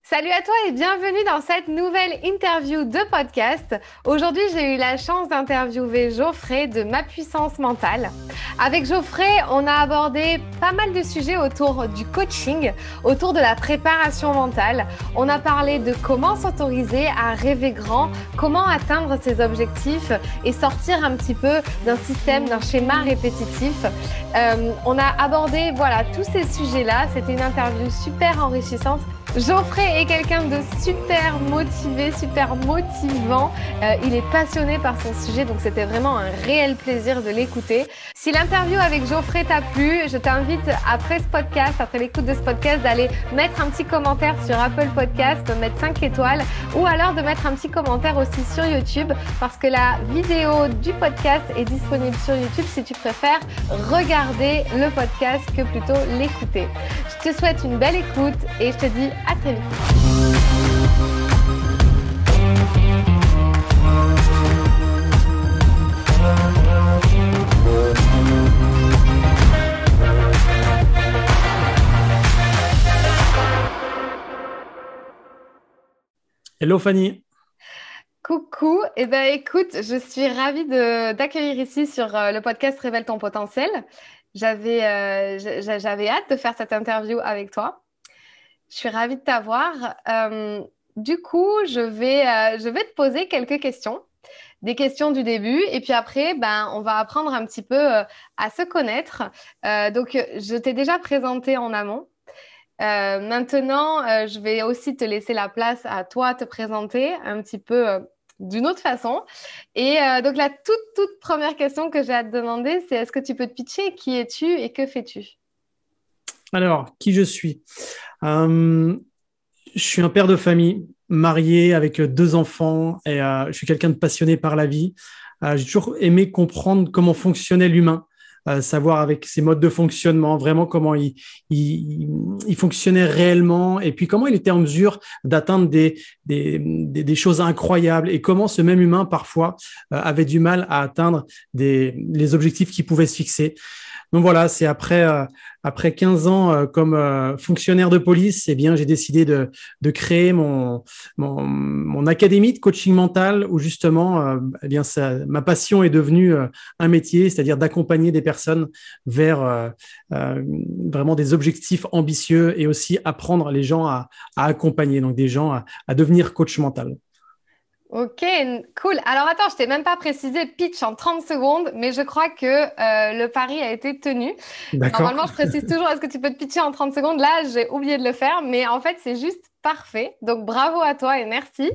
Salut à toi et bienvenue dans cette nouvelle interview de podcast. Aujourd'hui, j'ai eu la chance d'interviewer Geoffrey de Ma Puissance Mentale. Avec Geoffrey, on a abordé pas mal de sujets autour du coaching, autour de la préparation mentale. On a parlé de comment s'autoriser à rêver grand, comment atteindre ses objectifs et sortir un petit peu d'un système, d'un schéma répétitif. On a abordé tous ces sujets-là. C'était une interview super enrichissante. Geoffrey est quelqu'un de super motivé, super motivant. Il est passionné par son sujet, donc c'était vraiment un réel plaisir de l'écouter. Si l'interview avec Geoffrey t'a plu, je t'invite après l'écoute de ce podcast, d'aller mettre un petit commentaire sur Apple Podcast, de mettre 5 étoiles ou alors de mettre un petit commentaire aussi sur YouTube parce que la vidéo du podcast est disponible sur YouTube si tu préfères regarder le podcast que plutôt l'écouter. Je te souhaite une belle écoute et je te dis à très vite. Hello Fanny. Coucou, écoute, je suis ravie d'accueillir ici sur le podcast Révèle ton potentiel. J'avais hâte de faire cette interview avec toi. Je suis ravie de t'avoir. Du coup, je vais te poser quelques questions, des questions du début, et puis après, on va apprendre un petit peu à se connaître. Donc, je t'ai déjà présenté en amont. Maintenant, je vais aussi te laisser la place à toi te présenter un petit peu d'une autre façon. Et donc, la toute première question que j'ai à te demander, c'est est-ce que tu peux te pitcher? Qui es-tu et que fais-tu? Alors, qui je suis? Je suis un père de famille, marié avec 2 enfants et je suis quelqu'un de passionné par la vie. J'ai toujours aimé comprendre comment fonctionnait l'humain, savoir avec ses modes de fonctionnement, vraiment comment il fonctionnait réellement et puis comment il était en mesure d'atteindre des choses incroyables et comment ce même humain parfois avait du mal à atteindre les objectifs qu'il pouvait se fixer. Donc voilà, c'est après 15 ans comme fonctionnaire de police, eh bien, j'ai décidé de créer mon académie de coaching mental où justement, eh bien, ma passion est devenue un métier, c'est-à-dire d'accompagner des personnes vers vraiment des objectifs ambitieux et aussi apprendre les gens à accompagner, donc des gens à devenir coach mental. Ok, cool. Alors attends, je t'ai même pas précisé pitch en 30 secondes, mais je crois que le pari a été tenu. D'accord. Normalement, je précise toujours, est-ce que tu peux te pitcher en 30 secondes? Là, j'ai oublié de le faire, mais en fait, c'est juste parfait. Donc, bravo à toi et merci.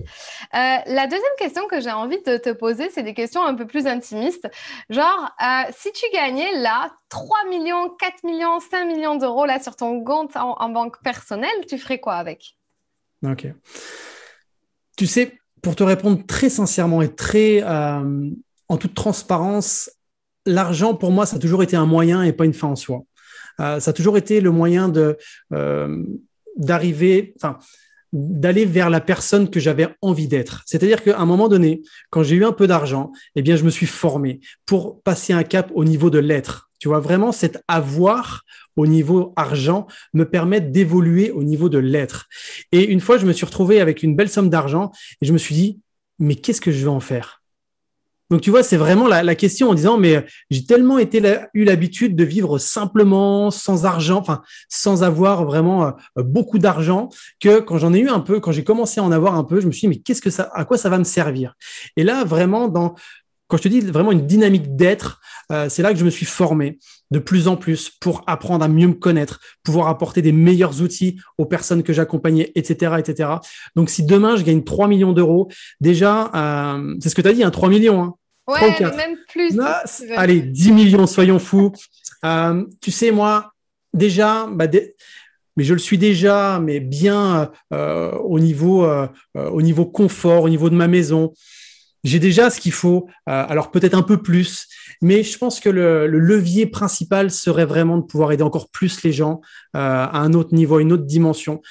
La deuxième question que j'ai envie de te poser, c'est des questions un peu plus intimistes. Genre, si tu gagnais là 3 millions, 4 millions, 5 millions d'euros là sur ton compte en banque personnelle, tu ferais quoi avec? Ok. Tu sais, pour te répondre très sincèrement et très en toute transparence, l'argent pour moi, ça a toujours été un moyen et pas une fin en soi. Ça a toujours été le moyen d'aller vers la personne que j'avais envie d'être. C'est-à-dire qu'à un moment donné, quand j'ai eu un peu d'argent, eh bien, je me suis formé pour passer un cap au niveau de l'être. Tu vois, vraiment, cet avoir au niveau argent me permet d'évoluer au niveau de l'être. Et une fois, je me suis retrouvé avec une belle somme d'argent et je me suis dit, mais qu'est-ce que je vais en faire? Donc, tu vois, c'est vraiment la question en disant, mais j'ai tellement eu l'habitude de vivre simplement, sans argent, enfin, sans avoir vraiment beaucoup d'argent, que quand j'en ai eu un peu, quand j'ai commencé à en avoir un peu, je me suis dit, mais à quoi ça va me servir? Et là, vraiment, quand je te dis vraiment une dynamique d'être, c'est là que je me suis formé de plus en plus pour apprendre à mieux me connaître, pouvoir apporter des meilleurs outils aux personnes que j'accompagnais, etc., etc. Donc, si demain, je gagne 3 millions d'euros, déjà, c'est ce que tu as dit, 3 millions, hein. Ouais, 3 ou mais 4. même plus. Allez, 10 millions, soyons fous. Tu sais, moi, déjà, mais je le suis déjà, mais bien au niveau confort, au niveau de ma maison. J'ai déjà ce qu'il faut, alors peut-être un peu plus, mais je pense que le levier principal serait vraiment de pouvoir aider encore plus les gens à un autre niveau, à une autre dimension.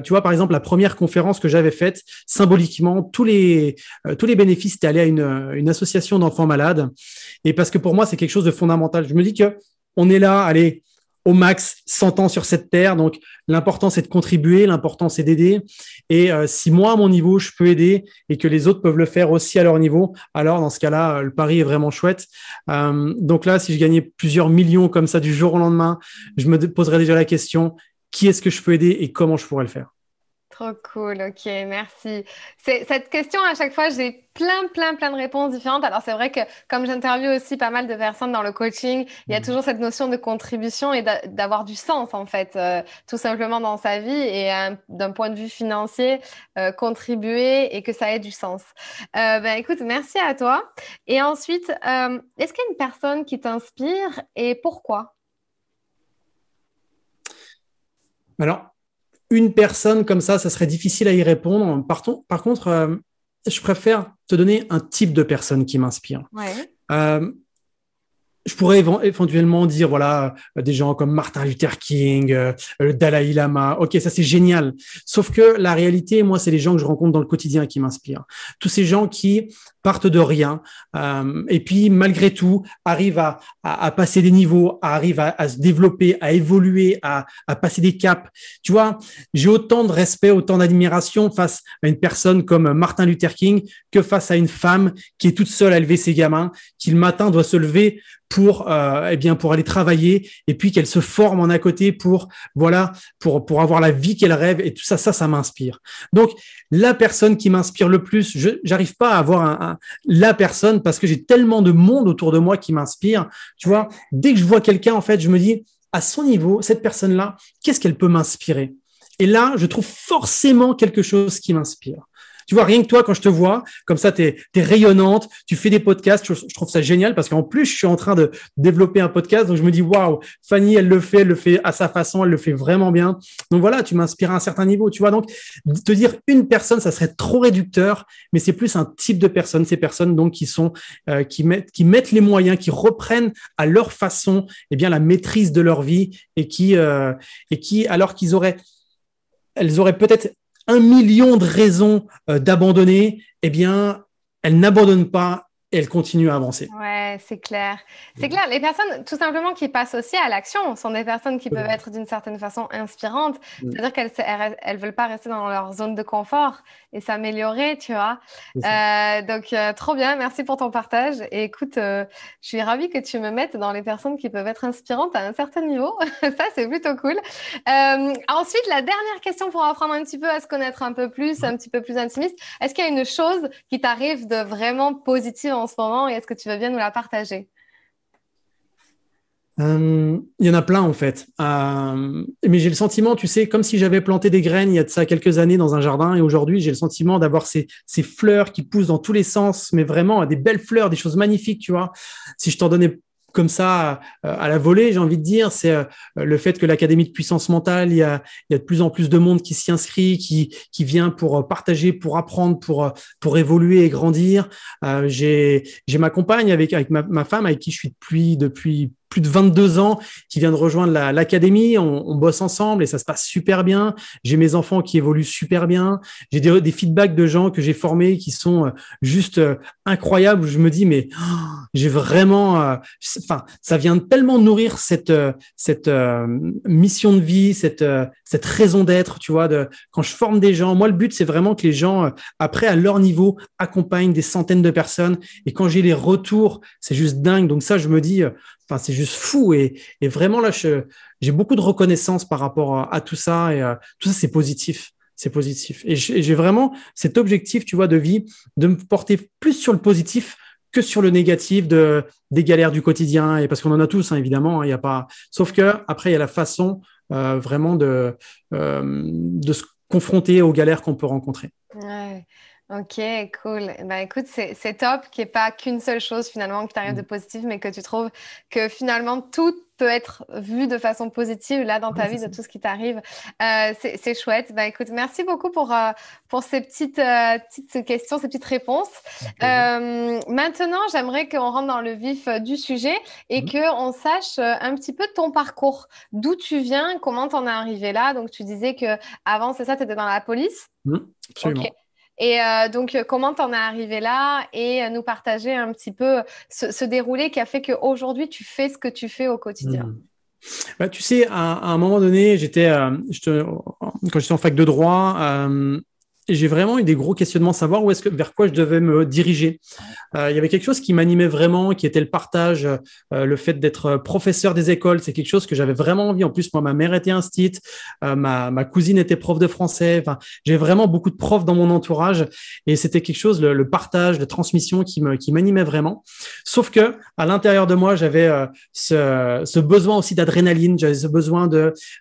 Tu vois, par exemple, la première conférence que j'avais faite, symboliquement, tous les bénéfices étaient allés à une association d'enfants malades. Et parce que pour moi, c'est quelque chose de fondamental. Je me dis que on est là, allez, au max 100 ans sur cette terre. Donc, l'important, c'est de contribuer, l'important, c'est d'aider. Et si moi, à mon niveau, je peux aider et que les autres peuvent le faire aussi à leur niveau, alors dans ce cas-là, le pari est vraiment chouette. Donc là, si je gagnais plusieurs millions comme ça du jour au lendemain, je me poserais déjà la question, qui est-ce que je peux aider et comment je pourrais le faire? Trop cool, ok, merci. Cette question, à chaque fois, j'ai plein de réponses différentes. Alors, c'est vrai que comme j'interviewe aussi pas mal de personnes dans le coaching, il y a toujours cette notion de contribution et d'avoir du sens, en fait, tout simplement dans sa vie et d'un point de vue financier, contribuer et que ça ait du sens. Ben, écoute, merci à toi. Et ensuite, est-ce qu'il y a une personne qui t'inspire et pourquoi? Alors, une personne comme ça serait difficile à y répondre. Par contre, je préfère te donner un type de personne qui m'inspire. Ouais. Euh, je pourrais éventuellement dire, voilà, des gens comme Martin Luther King, le Dalai Lama. Ok, ça c'est génial. Sauf que la réalité, moi, c'est les gens que je rencontre dans le quotidien qui m'inspirent. Tous ces gens qui partent de rien et puis malgré tout arrivent à passer des niveaux, arrivent à se développer, à évoluer, à passer des caps. Tu vois, j'ai autant de respect, autant d'admiration face à une personne comme Martin Luther King que face à une femme qui est toute seule à élever ses gamins, qui le matin doit se lever pour pour aller travailler et puis qu'elle se forme en à côté pour avoir la vie qu'elle rêve et tout ça ça m'inspire. Donc la personne qui m'inspire le plus, j'arrive pas à avoir la personne parce que j'ai tellement de monde autour de moi qui m'inspire. Tu vois, dès que je vois quelqu'un en fait, je me dis à son niveau, cette personne-là, qu'est-ce qu'elle peut m'inspirer? Et là, je trouve forcément quelque chose qui m'inspire. Tu vois, rien que toi, quand je te vois, comme ça, tu es rayonnante, tu fais des podcasts, je trouve ça génial parce qu'en plus, je suis en train de développer un podcast, donc je me dis, waouh, Fanny, elle le fait à sa façon, elle le fait vraiment bien. Donc voilà, tu m'inspires à un certain niveau, tu vois. Donc, te dire une personne, ça serait trop réducteur, mais c'est plus un type de personne, ces personnes donc qui mettent les moyens, qui reprennent à leur façon, eh bien, la maîtrise de leur vie et qui alors elles auraient peut-être 1 million de raisons d'abandonner, eh bien, elles n'abandonnent pas et elles continuent à avancer. Ouais, c'est clair. C'est clair. Les personnes, tout simplement, qui passent aussi à l'action sont des personnes qui peuvent être d'une certaine façon inspirantes. C'est-à-dire qu'elles veulent pas rester dans leur zone de confort et s'améliorer, tu vois. Donc, trop bien. Merci pour ton partage. Et écoute, je suis ravie que tu me mettes dans les personnes qui peuvent être inspirantes à un certain niveau. Ça, c'est plutôt cool. Ensuite, la dernière question pour apprendre un petit peu à se connaître un peu plus, un petit peu plus intimiste. Est-ce qu'il y a une chose qui t'arrive de vraiment positive en ce moment et est-ce que tu veux bien nous la partager? Il y en a plein en fait. Mais j'ai le sentiment, tu sais, comme si j'avais planté des graines il y a de ça quelques années dans un jardin et aujourd'hui j'ai le sentiment d'avoir ces fleurs qui poussent dans tous les sens, mais vraiment des belles fleurs, des choses magnifiques, tu vois. Si je t'en donnais comme ça à la volée, j'ai envie de dire, c'est le fait que l'Académie de puissance mentale, il y a de plus en plus de monde qui s'y inscrit, qui vient pour partager, pour apprendre, pour évoluer et grandir. J'ai ma compagne avec ma femme avec qui je suis depuis plus de 22 ans, qui vient de rejoindre l'académie. On bosse ensemble et ça se passe super bien. J'ai mes enfants qui évoluent super bien. J'ai des feedbacks de gens que j'ai formés qui sont juste incroyables. Je me dis, mais j'ai vraiment, ça vient tellement nourrir cette mission de vie, cette raison d'être, tu vois, quand je forme des gens. Moi, le but, c'est vraiment que les gens, après, à leur niveau, accompagnent des centaines de personnes. Et quand j'ai les retours, c'est juste dingue. Donc ça, je me dis, c'est juste fou et vraiment là, j'ai beaucoup de reconnaissance par rapport à tout ça et tout ça, c'est positif. C'est positif. Et j'ai vraiment cet objectif, tu vois, de vie, de me porter plus sur le positif que sur le négatif des galères du quotidien. Et parce qu'on en a tous, hein, évidemment, il y a pas. Sauf que après, il y a la façon vraiment de se confronter aux galères qu'on peut rencontrer. Ouais. Ok, cool. Ben, écoute, c'est top qu'il n'y ait pas qu'une seule chose finalement qui t'arrive de positif, mais que tu trouves que finalement tout peut être vu de façon positive là dans ta vie, de tout ce qui t'arrive. C'est chouette. Ben, écoute, merci beaucoup pour ces petites questions, ces petites réponses. Maintenant, j'aimerais qu'on rentre dans le vif du sujet et qu'on sache un petit peu ton parcours. D'où tu viens, comment t'en es arrivé là. Donc, tu disais que avant, c'est ça, tu étais dans la police. Absolument. Ok. Et donc, comment t'en es arrivé là et nous partager un petit peu ce déroulé qui a fait qu'aujourd'hui, tu fais ce que tu fais au quotidien. Bah, tu sais, à un moment donné, quand j'étais en fac de droit, j'ai vraiment eu des gros questionnements, savoir vers quoi je devais me diriger. Il y avait quelque chose qui m'animait vraiment, qui était le partage, le fait d'être professeur des écoles. C'est quelque chose que j'avais vraiment envie. En plus, moi, ma mère était instite, ma cousine était prof de français. Enfin, j'ai vraiment beaucoup de profs dans mon entourage et c'était quelque chose, le partage, la transmission qui m'animait vraiment. Sauf que à l'intérieur de moi, j'avais ce besoin aussi d'adrénaline. J'avais ce besoin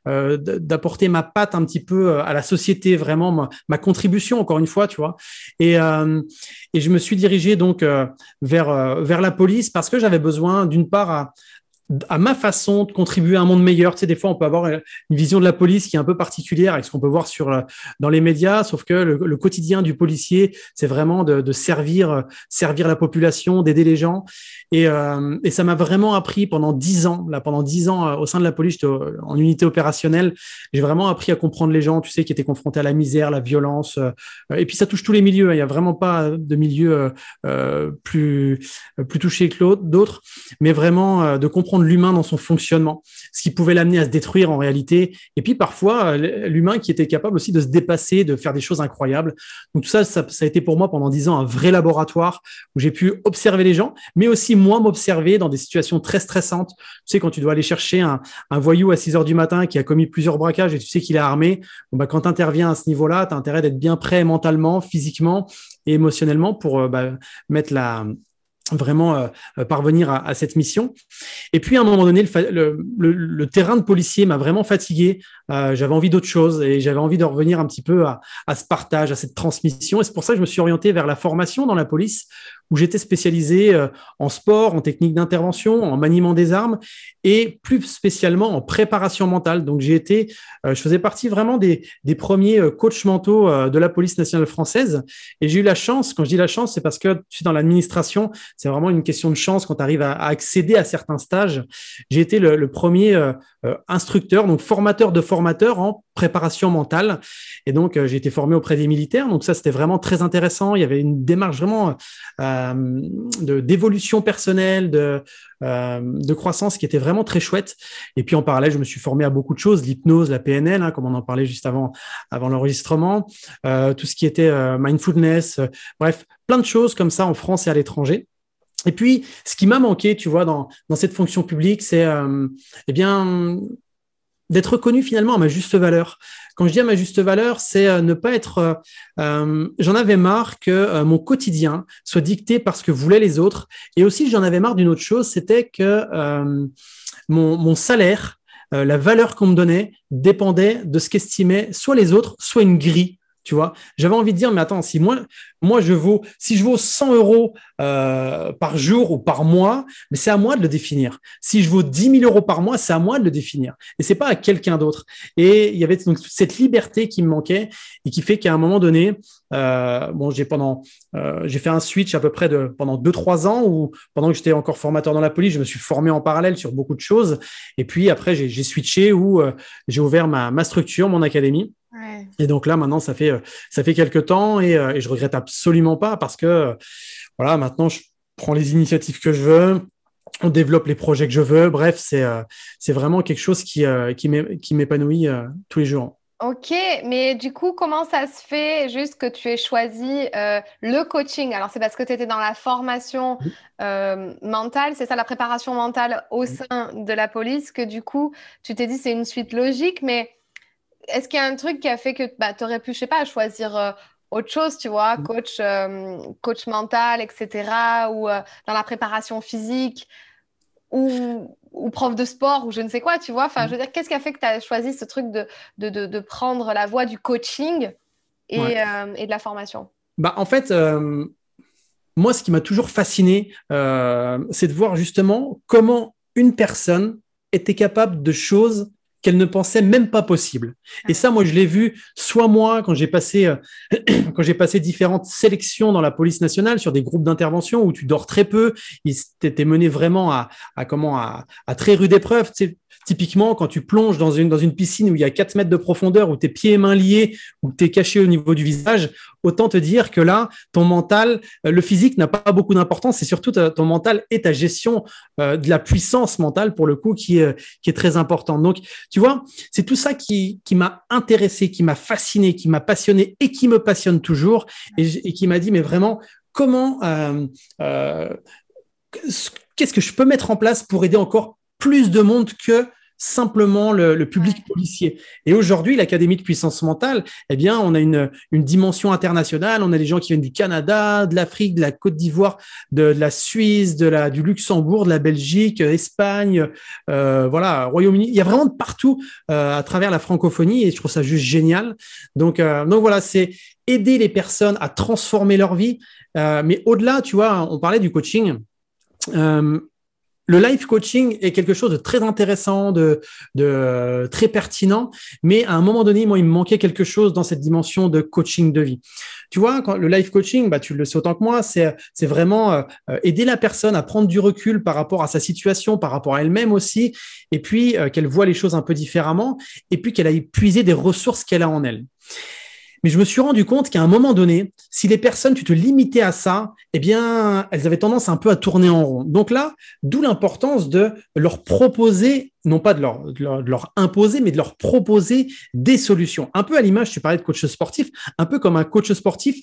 d'apporter ma patte un petit peu à la société, vraiment ma contribution, encore une fois, tu vois. Et je me suis dirigé donc vers la police parce que j'avais besoin, d'une part, à ma façon de contribuer à un monde meilleur. Tu sais, des fois, on peut avoir une vision de la police qui est un peu particulière avec ce qu'on peut voir dans les médias, sauf que le quotidien du policier, c'est vraiment de servir la population, d'aider les gens. Et ça m'a vraiment appris pendant 10 ans. Là, pendant 10 ans, au sein de la police, j'étais en unité opérationnelle. J'ai vraiment appris à comprendre les gens, tu sais, qui étaient confrontés à la misère, la violence. Et puis, ça touche tous les milieux. Il n'y a vraiment pas de milieu plus touché que d'autres, mais vraiment de comprendre l'humain dans son fonctionnement, ce qui pouvait l'amener à se détruire en réalité. Et puis, parfois, l'humain qui était capable aussi de se dépasser, de faire des choses incroyables. Donc, tout ça a été pour moi pendant 10 ans un vrai laboratoire où j'ai pu observer les gens, mais aussi moi m'observer dans des situations très stressantes. Tu sais, quand tu dois aller chercher un voyou à 6 heures du matin qui a commis plusieurs braquages et tu sais qu'il est armé, bon, bah, quand tu interviens à ce niveau-là, tu as intérêt d'être bien prêt mentalement, physiquement et émotionnellement pour mettre vraiment parvenir à cette mission. Et puis, à un moment donné, le terrain de policier m'a vraiment fatigué. J'avais envie d'autre chose et j'avais envie de revenir un petit peu à ce partage, à cette transmission. Et c'est pour ça que je me suis orienté vers la formation dans la police, où j'étais spécialisé en sport, en technique d'intervention, en maniement des armes et plus spécialement en préparation mentale. Donc, je faisais partie vraiment des premiers coachs mentaux de la police nationale française. Et j'ai eu la chance, quand je dis la chance, c'est parce que je suis dans l'administration, c'est vraiment une question de chance quand tu arrives à accéder à certains stages. J'ai été le premier instructeur, donc formateur de formateurs en préparation mentale. Et donc, j'ai été formé auprès des militaires. Donc, ça, c'était vraiment très intéressant. Il y avait une démarche vraiment d'évolution personnelle, de croissance qui était vraiment très chouette. Et puis, en parallèle, je me suis formé à beaucoup de choses, l'hypnose, la PNL, comme on en parlait juste avant l'enregistrement, tout ce qui était mindfulness, bref, plein de choses comme ça en France et à l'étranger. Et puis, ce qui m'a manqué, tu vois, dans cette fonction publique, c'est d'être reconnu finalement à ma juste valeur. Quand je dis à ma juste valeur, c'est ne pas être... j'en avais marre que mon quotidien soit dicté par ce que voulaient les autres. Et aussi, j'en avais marre d'une autre chose, c'était que mon salaire, la valeur qu'on me donnait, dépendait de ce qu'estimaient soit les autres, soit une grille. Tu vois, j'avais envie de dire, mais attends, si je vaux 100 euros par jour ou par mois, mais c'est à moi de le définir. Si je vaux 10 000 euros par mois, c'est à moi de le définir. Et c'est pas à quelqu'un d'autre. Et il y avait donc cette liberté qui me manquait et qui fait qu'à un moment donné, j'ai fait un switch à peu près pendant 2-3 ans où pendant que j'étais encore formateur dans la police, je me suis formé en parallèle sur beaucoup de choses. Et puis après, j'ai switché où j'ai ouvert ma structure, mon académie. Ouais. Et donc là, maintenant, ça fait quelques temps et je regrette absolument pas parce que voilà, maintenant, je prends les initiatives que je veux, on développe les projets que je veux. Bref, c'est vraiment quelque chose qui m'épanouit tous les jours. Ok, mais du coup, comment ça se fait juste que tu aies choisi le coaching? Alors, c'est parce que tu étais dans la formation mentale, c'est ça, la préparation mentale au sein de la police, que du coup, tu t'es dit c'est une suite logique, mais est-ce qu'il y a un truc qui a fait que tu aurais pu, je sais pas, choisir autre chose, tu vois, coach mental, etc., ou dans la préparation physique, ou prof de sport, ou je ne sais quoi, tu vois. Enfin, je veux dire, qu'est-ce qui a fait que tu as choisi ce truc de prendre la voie du coaching et de la formation? En fait, moi, ce qui m'a toujours fasciné, c'est de voir justement comment une personne était capable de choses qu'elle ne pensait même pas possible. Et ça, moi, je l'ai vu, soit moi, quand j'ai passé différentes sélections dans la police nationale sur des groupes d'intervention où tu dors très peu, t'es mené vraiment à très rude épreuve. Tu sais, typiquement, quand tu plonges dans une piscine où il y a 4 mètres de profondeur, où tes pieds et mains liés, où tu es caché au niveau du visage, autant te dire que là, ton mental, le physique n'a pas beaucoup d'importance, c'est surtout ton mental et ta gestion de la puissance mentale, pour le coup, qui est très importante. Donc, tu vois, c'est tout ça qui m'a intéressé, qui m'a fasciné, qui m'a passionné et qui me passionne toujours, et qui m'a dit, mais vraiment, comment... qu'est-ce que je peux mettre en place pour aider encore plus de monde que simplement le public policier. Et aujourd'hui, l'Académie de puissance mentale, eh bien, on a une dimension internationale. On a des gens qui viennent du Canada, de l'Afrique, de la Côte d'Ivoire, de la Suisse, du Luxembourg, de la Belgique, Espagne, voilà, Royaume-Uni. Il y a vraiment de partout à travers la francophonie, et je trouve ça juste génial. Donc voilà, c'est aider les personnes à transformer leur vie. Mais au-delà, tu vois, on parlait du coaching. Le life coaching est quelque chose de très intéressant, de très pertinent, mais à un moment donné, moi, il me manquait quelque chose dans cette dimension de coaching de vie. Tu vois, quand le life coaching, tu le sais autant que moi, c'est vraiment aider la personne à prendre du recul par rapport à sa situation, par rapport à elle-même aussi, et puis qu'elle voit les choses un peu différemment, et puis qu'elle aille puiser des ressources qu'elle a en elle. Mais je me suis rendu compte qu'à un moment donné, si les personnes, tu te limitais à ça, eh bien, elles avaient tendance un peu à tourner en rond. Donc là, d'où l'importance de leur proposer, non pas de leur imposer, mais de leur proposer des solutions. Un peu à l'image, tu parlais de coach sportif, un peu comme un coach sportif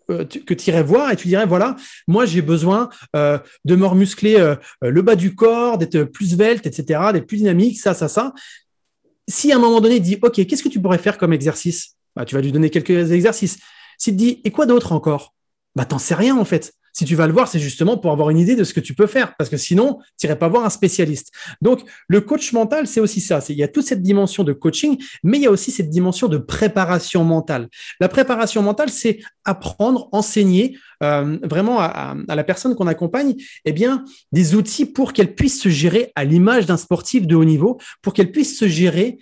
que tu irais voir et tu dirais, voilà, moi, j'ai besoin de me remuscler le bas du corps, d'être plus svelte, etc., d'être plus dynamique, ça. Si à un moment donné, il dit, OK, qu'est-ce que tu pourrais faire comme exercice ? Tu vas lui donner quelques exercices. S'il te dit, et quoi d'autre encore ? T'en sais rien en fait. Si tu vas le voir, c'est justement pour avoir une idée de ce que tu peux faire, parce que sinon, tu n'irais pas voir un spécialiste. Donc, le coach mental, c'est aussi ça. Il y a toute cette dimension de coaching, mais il y a aussi cette dimension de préparation mentale. La préparation mentale, c'est apprendre, enseigner vraiment à la personne qu'on accompagne, eh bien, des outils pour qu'elle puisse se gérer à l'image d'un sportif de haut niveau, pour qu'elle puisse se gérer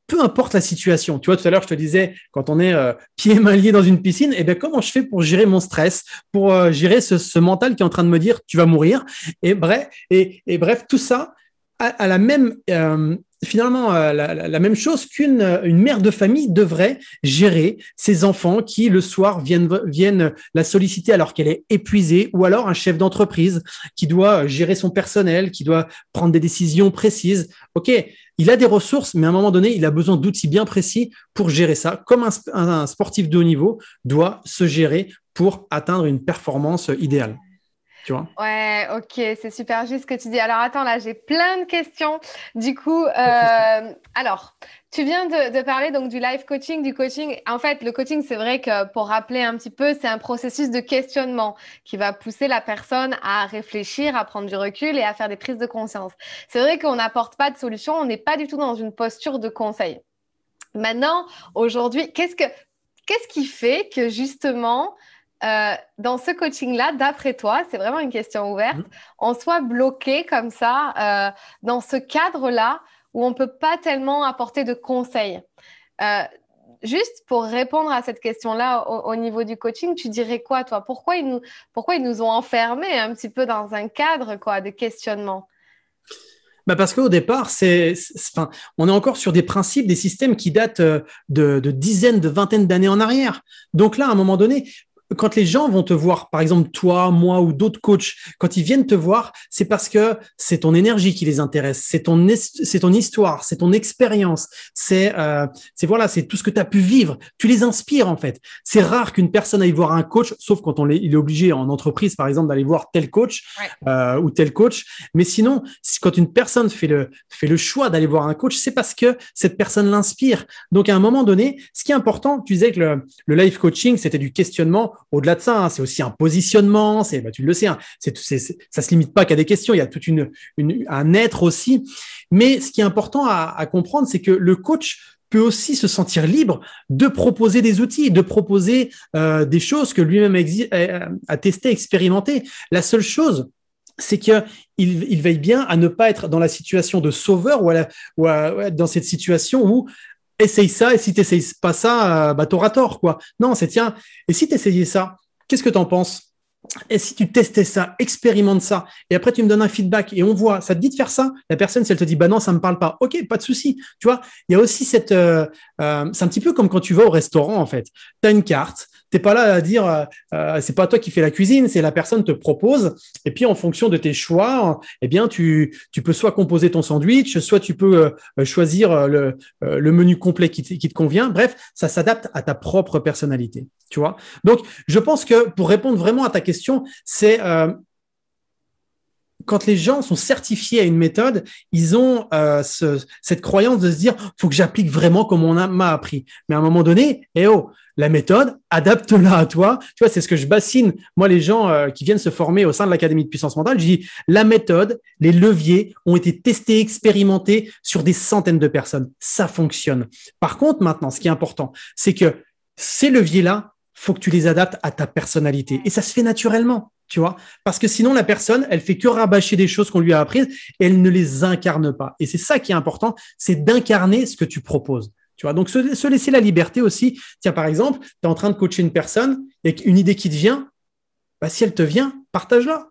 peu importe la situation. Tu vois, tout à l'heure, je te disais, quand on est pieds et mains liés dans une piscine, eh bien, comment je fais pour gérer mon stress, pour gérer ce mental qui est en train de me dire, tu vas mourir. Et bref, tout ça a la même, finalement, la même chose qu'une mère de famille devrait gérer ses enfants qui, le soir, viennent la solliciter alors qu'elle est épuisée, ou alors un chef d'entreprise qui doit gérer son personnel, qui doit prendre des décisions précises. OK, il a des ressources, mais à un moment donné, il a besoin d'outils bien précis pour gérer ça, comme un sportif de haut niveau doit se gérer pour atteindre une performance idéale. Tu vois ? Ouais, ok, c'est super juste ce que tu dis. Alors attends, là, j'ai plein de questions. Du coup, alors, tu viens de parler donc du life coaching, du coaching. En fait, le coaching, c'est vrai que pour rappeler un petit peu, c'est un processus de questionnement qui va pousser la personne à réfléchir, à prendre du recul et à faire des prises de conscience. C'est vrai qu'on n'apporte pas de solution, on n'est pas du tout dans une posture de conseil. Maintenant, aujourd'hui, qu'est-ce qui fait que justement, dans ce coaching-là, d'après toi, c'est vraiment une question ouverte, on soit bloqué comme ça dans ce cadre-là où on ne peut pas tellement apporter de conseils. Juste pour répondre à cette question-là au niveau du coaching, tu dirais quoi, toi ? Pourquoi ils nous ont enfermés un petit peu dans un cadre de questionnement ? Parce qu'au départ, on est encore sur des principes, des systèmes qui datent de dizaines, de vingtaines d'années en arrière. Donc là, à un moment donné, quand les gens vont te voir, par exemple toi, moi ou d'autres coachs, quand ils viennent te voir, c'est parce que c'est ton énergie qui les intéresse, c'est ton histoire, c'est ton expérience, c'est tout ce que tu as pu vivre. Tu les inspires en fait. C'est rare qu'une personne aille voir un coach, sauf quand il est obligé en entreprise, par exemple, d'aller voir tel coach ou tel coach. Mais sinon, quand une personne fait le choix d'aller voir un coach, c'est parce que cette personne l'inspire. Donc à un moment donné, ce qui est important, tu disais que le life coaching, c'était du questionnement. Au-delà de ça, c'est aussi un positionnement, tu le sais, ça se limite pas qu'à des questions, il y a tout un être aussi. Mais ce qui est important à comprendre, c'est que le coach peut aussi se sentir libre de proposer des outils, de proposer des choses que lui-même a testé, expérimenté. La seule chose, c'est qu'il veille bien à ne pas être dans la situation de sauveur ou dans cette situation où essaye ça, et si tu n'essayes pas ça, t'auras tort, quoi. Non, c'est tiens, et si tu essayais ça, qu'est-ce que tu en penses ? Et si tu testais ça, expérimente ça, et après tu me donnes un feedback et on voit, ça te dit de faire ça, la personne, si elle te dit, bah non, ça me parle pas, ok, pas de souci. Tu vois, il y a aussi c'est un petit peu comme quand tu vas au restaurant, en fait. Tu as une carte, t'es pas là à dire, c'est pas toi qui fais la cuisine, c'est la personne te propose, et puis en fonction de tes choix, eh bien, tu peux soit composer ton sandwich, soit tu peux choisir le menu complet qui te convient. Bref, ça s'adapte à ta propre personnalité, tu vois. Donc, je pense que pour répondre vraiment à ta question, c'est quand les gens sont certifiés à une méthode, ils ont cette croyance de se dire, faut que j'applique vraiment comme m'a appris. Mais à un moment donné, la méthode, adapte-la à toi. Tu vois, c'est ce que je bassine, moi, les gens qui viennent se former au sein de l'Académie de puissance mentale. Je dis, la méthode, les leviers ont été testés, expérimentés sur des centaines de personnes. Ça fonctionne. Par contre, maintenant, ce qui est important, c'est que ces leviers-là, faut que tu les adaptes à ta personnalité. Et ça se fait naturellement, tu vois. Parce que sinon, la personne, elle fait que rabâcher des choses qu'on lui a apprises et elle ne les incarne pas. Et c'est ça qui est important, c'est d'incarner ce que tu proposes. Tu vois, donc se laisser la liberté aussi. Tiens, par exemple, tu es en train de coacher une personne et une idée qui te vient, bah, si elle te vient, partage-la.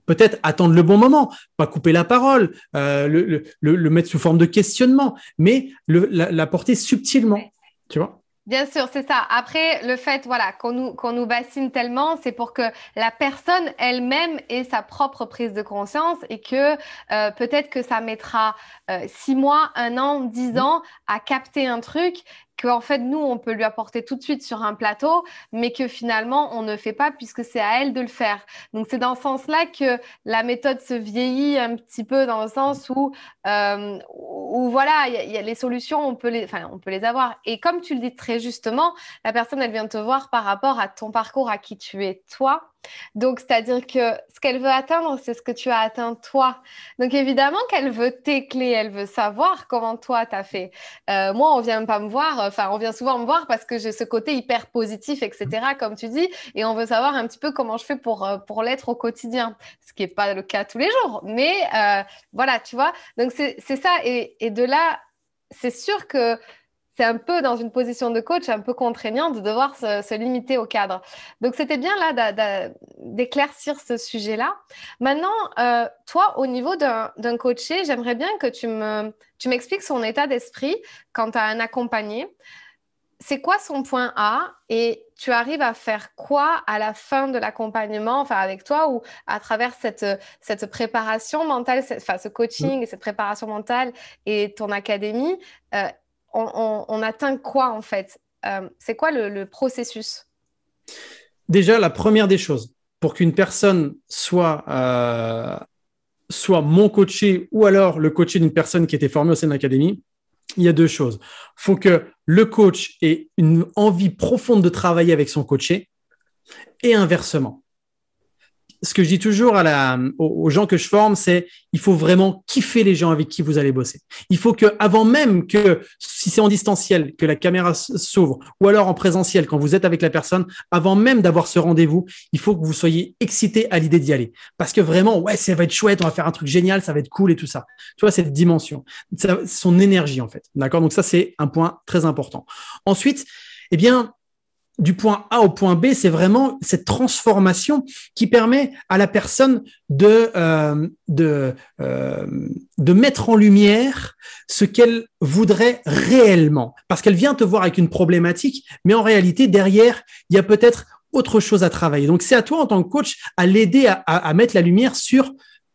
Peut-être attendre le bon moment, pas couper la parole, le mettre sous forme de questionnement, mais la porter subtilement, tu vois. Bien sûr, c'est ça. Après, le fait, voilà, qu'on nous bassine tellement, c'est pour que la personne elle-même ait sa propre prise de conscience et que peut-être que ça mettra 6 mois, 1 an, 10 ans à capter un truc qu'en fait, nous, on peut lui apporter tout de suite sur un plateau, mais que finalement, on ne fait pas puisque c'est à elle de le faire. Donc, c'est dans ce sens-là que la méthode se vieillit un petit peu dans le sens où voilà, il y a les solutions, on peut les avoir. Et comme tu le dis très justement, la personne, elle vient te voir par rapport à ton parcours, à qui tu es toi. Donc, c'est-à-dire que ce qu'elle veut atteindre, c'est ce que tu as atteint toi. Donc, évidemment qu'elle veut tes clés, elle veut savoir comment toi, tu as fait. Moi, on vient pas me voir, on vient souvent me voir parce que j'ai ce côté hyper positif, etc., comme tu dis, et on veut savoir un petit peu comment je fais pour l'être au quotidien, ce qui n'est pas le cas tous les jours. Mais voilà, tu vois. Donc, c'est ça. Et de là, c'est sûr que c'est un peu dans une position de coach un peu contraignant de devoir se limiter au cadre. Donc, c'était bien là d'éclaircir ce sujet-là. Maintenant, toi, au niveau d'un coaché, j'aimerais bien que tu m'expliques son état d'esprit quand tu as un accompagné. C'est quoi son point A et tu arrives à faire quoi à la fin de l'accompagnement, enfin avec toi ou à travers cette préparation mentale, ce coaching et cette préparation mentale et ton académie, on atteint quoi en fait? C'est quoi le processus? Déjà, la première des choses, pour qu'une personne soit mon coaché ou alors le coaché d'une personne qui était formée au sein de l'académie, il y a 2 choses. Il faut que le coach ait une envie profonde de travailler avec son coaché et inversement. Ce que je dis toujours aux gens que je forme, c'est il faut vraiment kiffer les gens avec qui vous allez bosser. Il faut que, avant même que, si c'est en distanciel, que la caméra s'ouvre, ou alors en présentiel, quand vous êtes avec la personne, avant même d'avoir ce rendez-vous, il faut que vous soyez excité à l'idée d'y aller. Parce que vraiment, ouais, ça va être chouette, on va faire un truc génial, ça va être cool et tout ça. Tu vois, cette dimension, son énergie en fait. D'accord? Donc ça, c'est un point très important. Ensuite, eh bien, du point A au point B, c'est vraiment cette transformation qui permet à la personne de mettre en lumière ce qu'elle voudrait réellement. Parce qu'elle vient te voir avec une problématique, mais en réalité, derrière, il y a peut-être autre chose à travailler. Donc, c'est à toi, en tant que coach, à l'aider à mettre la lumière sur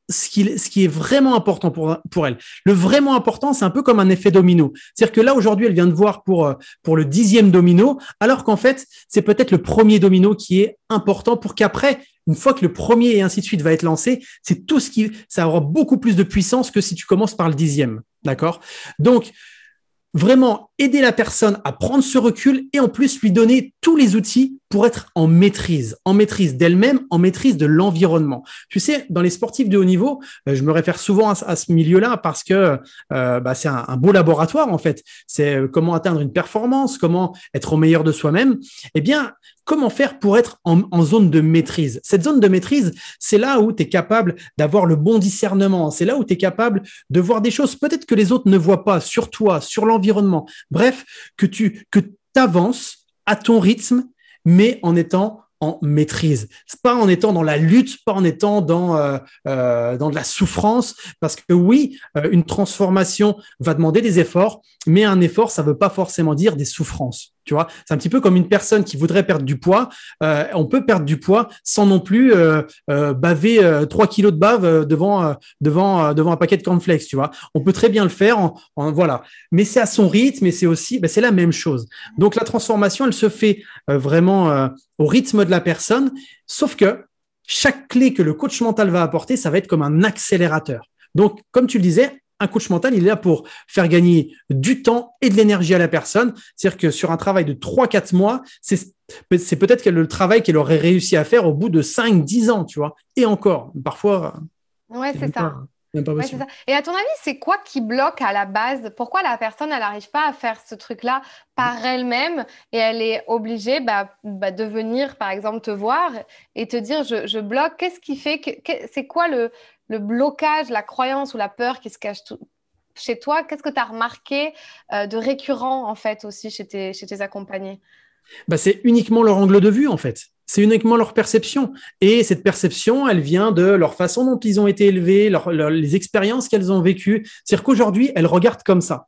ce qui est vraiment important pour elle. Le vraiment important, c'est un peu comme un effet domino. C'est-à-dire que là, aujourd'hui, elle vient de voir pour le 10e domino, alors qu'en fait, c'est peut-être le premier domino qui est important pour qu'après, une fois que le premier et ainsi de suite va être lancé, c'est ça aura beaucoup plus de puissance que si tu commences par le 10e. D'accord? Donc, vraiment aider la personne à prendre ce recul et en plus lui donner tous les outils pour être en maîtrise d'elle-même, en maîtrise de l'environnement. Tu sais, dans les sportifs de haut niveau, je me réfère souvent à ce milieu-là parce que c'est un beau laboratoire en fait. C'est comment atteindre une performance, comment être au meilleur de soi-même. Eh bien, comment faire pour être en zone de maîtrise? Cette zone de maîtrise, c'est là où tu es capable d'avoir le bon discernement. C'est là où tu es capable de voir des choses peut-être que les autres ne voient pas sur toi, sur l'environnement. Bref, que tu avances à ton rythme, mais en étant en maîtrise. C'est pas en étant dans la lutte, pas en étant dans de la souffrance, parce que oui, une transformation va demander des efforts, mais un effort, ça veut pas forcément dire des souffrances. Tu vois, c'est un petit peu comme une personne qui voudrait perdre du poids. On peut perdre du poids sans non plus baver 3 kilos de bave devant un paquet de cornflakes. Tu vois, on peut très bien le faire. Voilà, mais c'est à son rythme, et c'est aussi, c'est la même chose. Donc la transformation, elle se fait vraiment au rythme de la personne, sauf que chaque clé que le coach mental va apporter, ça va être comme un accélérateur. Donc, comme tu le disais, un coach mental, il est là pour faire gagner du temps et de l'énergie à la personne. C'est-à-dire que sur un travail de 3-4 mois, c'est peut-être le travail qu'elle aurait réussi à faire au bout de 5-10 ans, tu vois. Et encore, parfois, Ouais, c'est c'est ça. même pas Ouais, c'est possible. ça. Et à ton avis, c'est quoi qui bloque à la base? Pourquoi la personne, elle n'arrive pas à faire ce truc-là par elle-même et elle est obligée de venir, par exemple, te voir et te dire, je bloque. Qu'est-ce qui fait c'est quoi le blocage, la croyance ou la peur qui se cache chez toi? Qu'est-ce que tu as remarqué de récurrent, en fait, aussi chez tes accompagnés? C'est uniquement leur angle de vue, en fait. C'est uniquement leur perception. Et cette perception, elle vient de leur façon dont ils ont été élevés, les expériences qu'elles ont vécues. C'est-à-dire qu'aujourd'hui, elles regardent comme ça.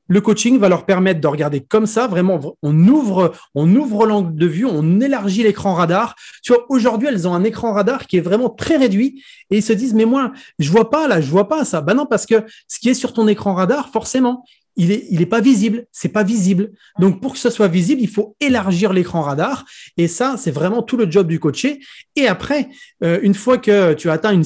Le coaching va leur permettre de regarder comme ça, vraiment, on ouvre l'angle de vue, on élargit l'écran radar. Tu vois, aujourd'hui, elles ont un écran radar qui est vraiment très réduit et ils se disent, mais moi, je vois pas là, je vois pas ça. Non, parce que ce qui est sur ton écran radar, forcément, il est pas visible, c'est pas visible. Donc, pour que ce soit visible, il faut élargir l'écran radar. Et ça, c'est vraiment tout le job du coaché. Et après, une fois que tu as atteint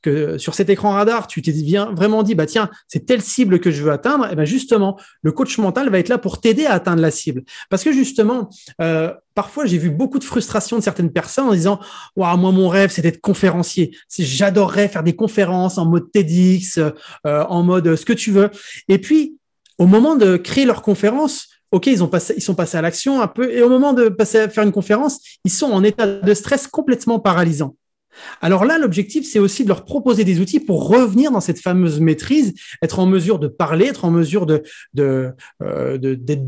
que sur cet écran radar, tu t'es vraiment dit, tiens, c'est telle cible que je veux atteindre. Et justement, le coach mental va être là pour t'aider à atteindre la cible. Parce que justement, parfois, j'ai vu beaucoup de frustration de certaines personnes en disant, waouh, moi, mon rêve, c'est d'être conférencier. J'adorerais faire des conférences en mode TEDx, en mode ce que tu veux. Et puis, au moment de créer leur conférence, OK, ils sont passés à l'action un peu, et au moment de passer à faire une conférence, ils sont en état de stress complètement paralysant. Alors là, l'objectif, c'est aussi de leur proposer des outils pour revenir dans cette fameuse maîtrise, être en mesure de parler, être en mesure d'être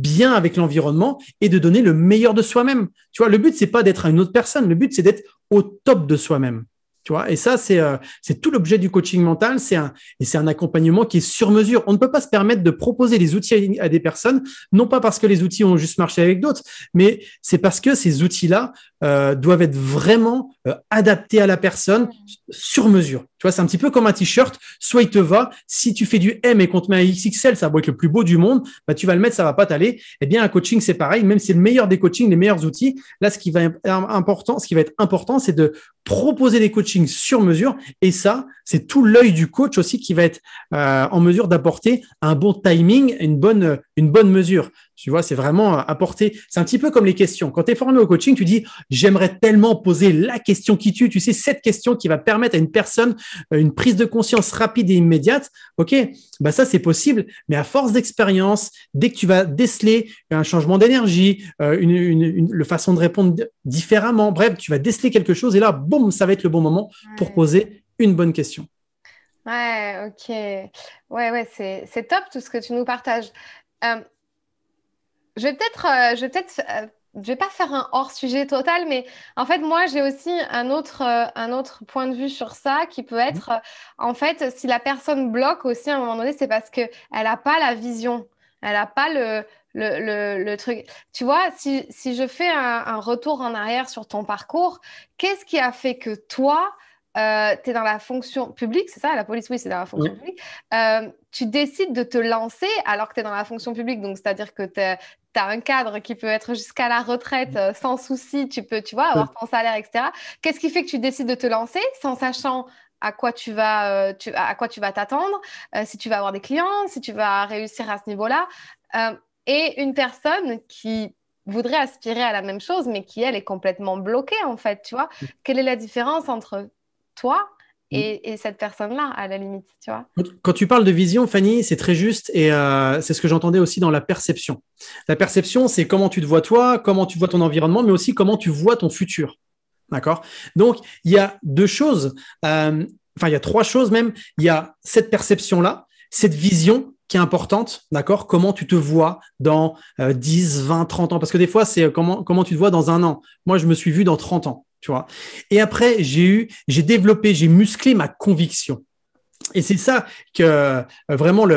bien avec l'environnement et de donner le meilleur de soi-même. Tu vois, le but, c'est pas d'être une autre personne, le but, c'est d'être au top de soi-même. Tu vois, et ça, c'est tout l'objet du coaching mental. C'est un accompagnement qui est sur mesure. On ne peut pas se permettre de proposer des outils à des personnes, non pas parce que les outils ont juste marché avec d'autres, mais c'est parce que ces outils-là doivent être vraiment adaptés à la personne sur mesure. Tu vois, c'est un petit peu comme un t-shirt. Soit il te va, si tu fais du M et qu'on te met un XXL, ça va être le plus beau du monde, tu vas le mettre, ça va pas t'aller. Eh bien, un coaching, c'est pareil. Même si c'est le meilleur des coachings, les meilleurs outils, là, ce qui va être important, c'est de proposer des coachings sur mesure. Et ça, c'est tout l'œil du coach aussi qui va être en mesure d'apporter un bon timing, une bonne mesure. Tu vois, c'est vraiment apporter. C'est un petit peu comme les questions. Quand tu es formé au coaching, tu dis, j'aimerais tellement poser la question qui tue. Tu sais, cette question qui va permettre à une personne une prise de conscience rapide et immédiate. OK, ça, c'est possible. Mais à force d'expérience, dès que tu vas déceler un changement d'énergie, la façon de répondre différemment, bref, tu vas déceler quelque chose et là, boum, ça va être le bon moment pour poser une bonne question. Ouais, ok. Ouais, c'est top tout ce que tu nous partages. Je vais pas faire un hors-sujet total, mais en fait, moi, j'ai aussi un autre point de vue sur ça qui peut être, en fait, si la personne bloque aussi à un moment donné, c'est parce qu'elle n'a pas la vision, elle n'a pas le truc. Tu vois, si je fais un retour en arrière sur ton parcours, qu'est-ce qui a fait que toi, tu es dans la fonction publique, c'est ça? La police, oui, c'est dans la fonction publique. Tu décides de te lancer alors que tu es dans la fonction publique. Donc, c'est-à-dire que tu as un cadre qui peut être jusqu'à la retraite sans souci. Tu peux, tu vois, avoir ton salaire, etc. Qu'est-ce qui fait que tu décides de te lancer sans sachant à quoi tu vas t'attendre, si tu vas avoir des clients, si tu vas réussir à ce niveau-là. Et une personne qui voudrait aspirer à la même chose, mais qui, elle, est complètement bloquée, en fait, tu vois. Quelle est la différence entre toi et cette personne-là, à la limite, tu vois? Quand tu parles de vision, Fanny, c'est très juste et c'est ce que j'entendais aussi dans la perception. La perception, c'est comment tu te vois toi, comment tu vois ton environnement, mais aussi comment tu vois ton futur. D'accord? Donc, il y a deux choses, il y a trois choses même. Il y a cette perception-là, cette vision qui est importante, d'accord? Comment tu te vois dans 10, 20, 30 ans? Parce que des fois, c'est comment tu te vois dans un an. Moi, je me suis vu dans 30 ans, tu vois. Et après, j'ai développé, j'ai musclé ma conviction. Et c'est ça que vraiment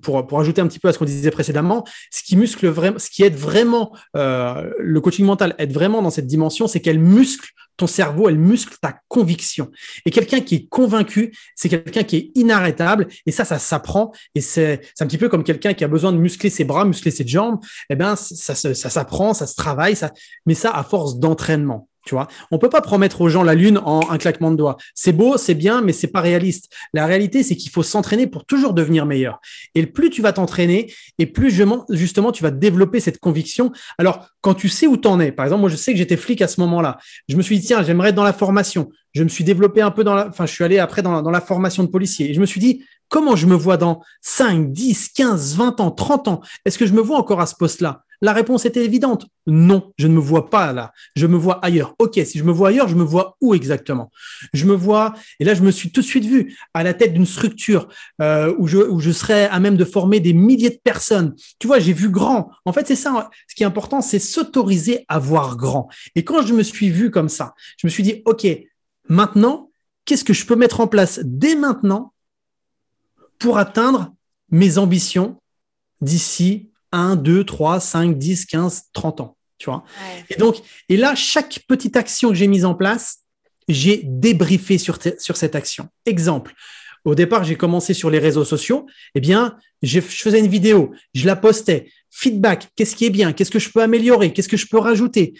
pour ajouter un petit peu à ce qu'on disait précédemment, ce qui muscle vraiment, ce qui aide vraiment le coaching mental aide vraiment dans cette dimension, c'est qu'elle muscle ton cerveau, elle muscle ta conviction. Et quelqu'un qui est convaincu, c'est quelqu'un qui est inarrêtable. Et ça s'apprend. Et c'est un petit peu comme quelqu'un qui a besoin de muscler ses bras, muscler ses jambes. Eh ben, ça s'apprend, ça se travaille, mais ça à force d'entraînement. Tu vois, on peut pas promettre aux gens la lune en un claquement de doigts. C'est beau, c'est bien, mais c'est pas réaliste. La réalité, c'est qu'il faut s'entraîner pour toujours devenir meilleur. Et plus tu vas t'entraîner, et plus justement tu vas développer cette conviction. Alors, quand tu sais où t'en es, par exemple, moi je sais que j'étais flic à ce moment-là. Je me suis dit tiens, j'aimerais être dans la formation. Je me suis développé un peu je suis allé après dans la formation de policier. Et je me suis dit comment je me vois dans 5, 10, 15, 20 ans, 30 ans? Est-ce que je me vois encore à ce poste-là? La réponse était évidente. Non, je ne me vois pas là. Je me vois ailleurs. Ok, si je me vois ailleurs, je me vois où exactement? Je me vois, et là, je me suis tout de suite vu à la tête d'une structure où je serais à même de former des milliers de personnes. Tu vois, j'ai vu grand. En fait, c'est ça. Ce qui est important, c'est s'autoriser à voir grand. Et quand je me suis vu comme ça, je me suis dit, ok, maintenant, qu'est-ce que je peux mettre en place dès maintenant pour atteindre mes ambitions d'ici 1, 2, 3, 5, 10, 15, 30 ans, tu vois. Ouais. Et là, chaque petite action que j'ai mise en place, j'ai débriefé sur cette action. Exemple, au départ, j'ai commencé sur les réseaux sociaux. Eh bien, je faisais une vidéo, je la postais. Feedback, qu'est-ce qui est bien? Qu'est-ce que je peux améliorer? Qu'est-ce que je peux rajouter?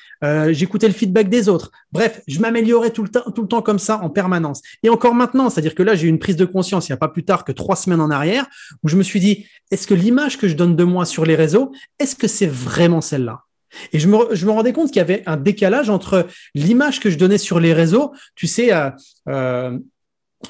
J'écoutais le feedback des autres. Bref, je m'améliorais tout le temps comme ça en permanence. Et encore maintenant, c'est-à-dire que là, j'ai eu une prise de conscience il n'y a pas plus tard que 3 semaines en arrière où je me suis dit, est-ce que l'image que je donne de moi sur les réseaux, est-ce que c'est vraiment celle-là? Et je me rendais compte qu'il y avait un décalage entre l'image que je donnais sur les réseaux, tu sais,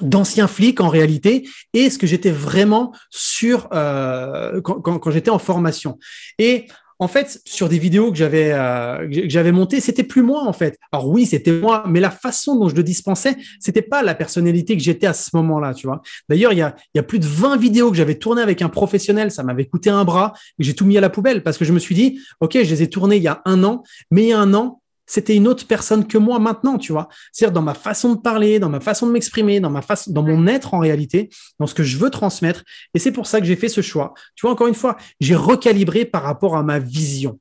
d'anciens flics en réalité, et ce que j'étais vraiment sur quand j'étais en formation. Et en fait, sur des vidéos que j'avais montées, c'était plus moi en fait. Alors oui, c'était moi, mais la façon dont je le dispensais, c'était pas la personnalité que j'étais à ce moment-là, tu vois. D'ailleurs, il y a plus de 20 vidéos que j'avais tournées avec un professionnel, ça m'avait coûté un bras, et j'ai tout mis à la poubelle parce que je me suis dit, ok, je les ai tournées il y a un an, mais il y a un an, c'était une autre personne que moi maintenant, tu vois. C'est-à-dire dans ma façon de parler, dans ma façon de m'exprimer, dans mon être en réalité, dans ce que je veux transmettre. Et c'est pour ça que j'ai fait ce choix. Tu vois, encore une fois, j'ai recalibré par rapport à ma vision,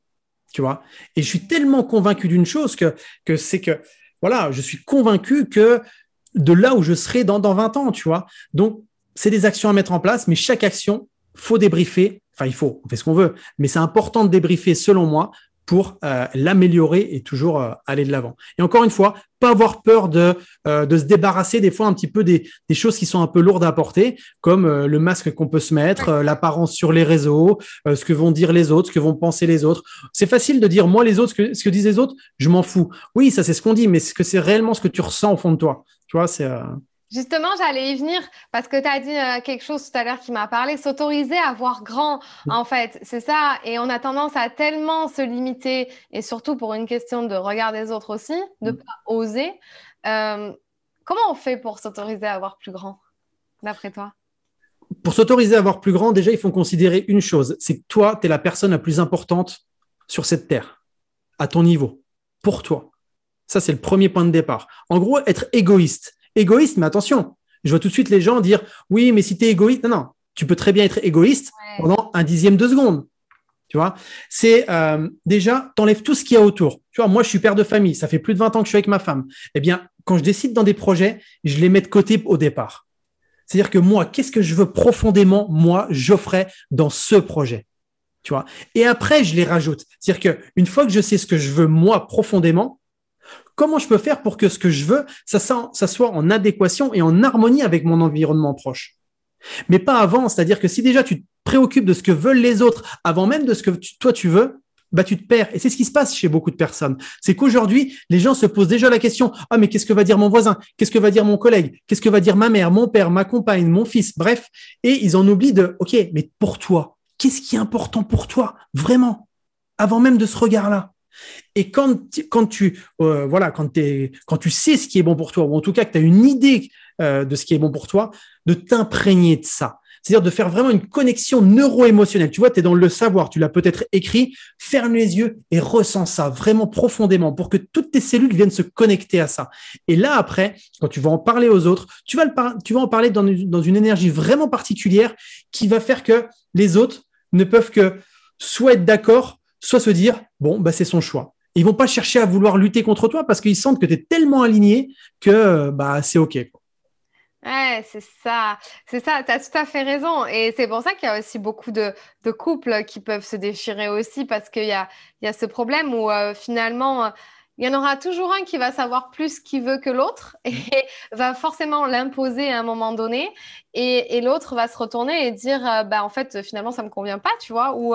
tu vois. Et je suis tellement convaincu d'une chose que c'est que, voilà, je suis convaincu que de là où je serai dans 20 ans, tu vois. Donc, c'est des actions à mettre en place, mais chaque action, faut débriefer. Enfin, on fait ce qu'on veut, mais c'est important de débriefer selon moi pour l'améliorer et toujours aller de l'avant. Et encore une fois, pas avoir peur de se débarrasser des fois un petit peu des choses qui sont un peu lourdes à porter, comme le masque qu'on peut se mettre, l'apparence sur les réseaux, ce que vont dire les autres, ce que vont penser les autres. C'est facile de dire, moi, les autres, ce que disent les autres, je m'en fous. Oui, ça, c'est ce qu'on dit, mais est-ce que c'est réellement ce que tu ressens au fond de toi? Tu vois, c'est... Justement, j'allais y venir parce que tu as dit quelque chose tout à l'heure qui m'a parlé, s'autoriser à voir grand, en fait, c'est ça. Et on a tendance à tellement se limiter, et surtout pour une question de regard des autres aussi, de ne pas oser. Comment on fait pour s'autoriser à voir plus grand, d'après toi? Pour s'autoriser à voir plus grand, déjà, il faut considérer une chose, c'est que toi, tu es la personne la plus importante sur cette terre, à ton niveau, pour toi. Ça, c'est le premier point de départ. En gros, être égoïste. Égoïste, mais attention, je vois tout de suite les gens dire oui, mais si tu es égoïste, non, tu peux très bien être égoïste pendant 1/10 de seconde. Tu vois, c'est déjà, t'enlèves tout ce qu'il y a autour. Tu vois, moi, je suis père de famille, ça fait plus de 20 ans que je suis avec ma femme. Eh bien, quand je décide dans des projets, je les mets de côté au départ. C'est-à-dire que moi, qu'est-ce que je veux profondément, moi, Geoffrey, dans ce projet? Tu vois, et après, je les rajoute. C'est-à-dire qu'une fois que je sais ce que je veux, moi, profondément, comment je peux faire pour que ce que je veux, ça soit en adéquation et en harmonie avec mon environnement proche? Mais pas avant, c'est-à-dire que si déjà tu te préoccupes de ce que veulent les autres avant même de ce que toi tu veux, bah tu te perds. Et c'est ce qui se passe chez beaucoup de personnes. C'est qu'aujourd'hui, les gens se posent déjà la question, ah mais qu'est-ce que va dire mon voisin? Qu'est-ce que va dire mon collègue? Qu'est-ce que va dire ma mère, mon père, ma compagne, mon fils? Bref, et ils en oublient ok, mais pour toi, qu'est-ce qui est important pour toi, vraiment, avant même de ce regard-là? Et quand tu sais ce qui est bon pour toi, ou en tout cas que tu as une idée de ce qui est bon pour toi, de t'imprégner de ça, c'est-à-dire de faire vraiment une connexion neuro-émotionnelle. Tu vois, tu es dans le savoir, tu l'as peut-être écrit, ferme les yeux et ressens ça vraiment profondément pour que toutes tes cellules viennent se connecter à ça. Et là, après, quand tu vas en parler aux autres, tu vas en parler dans une énergie vraiment particulière qui va faire que les autres ne peuvent que soit être d'accord, soit se dire, bon, bah, c'est son choix. Ils vont pas chercher à vouloir lutter contre toi parce qu'ils sentent que tu es tellement aligné que bah, c'est OK. Ouais, c'est ça. C'est ça, tu as tout à fait raison. Et c'est pour ça qu'il y a aussi beaucoup de couples qui peuvent se déchirer aussi parce qu'il y a ce problème où finalement, il y en aura toujours un qui va savoir plus ce qu'il veut que l'autre et va forcément l'imposer à un moment donné. Et l'autre va se retourner et dire, bah, en fait, finalement, ça me convient pas, tu vois. Ou,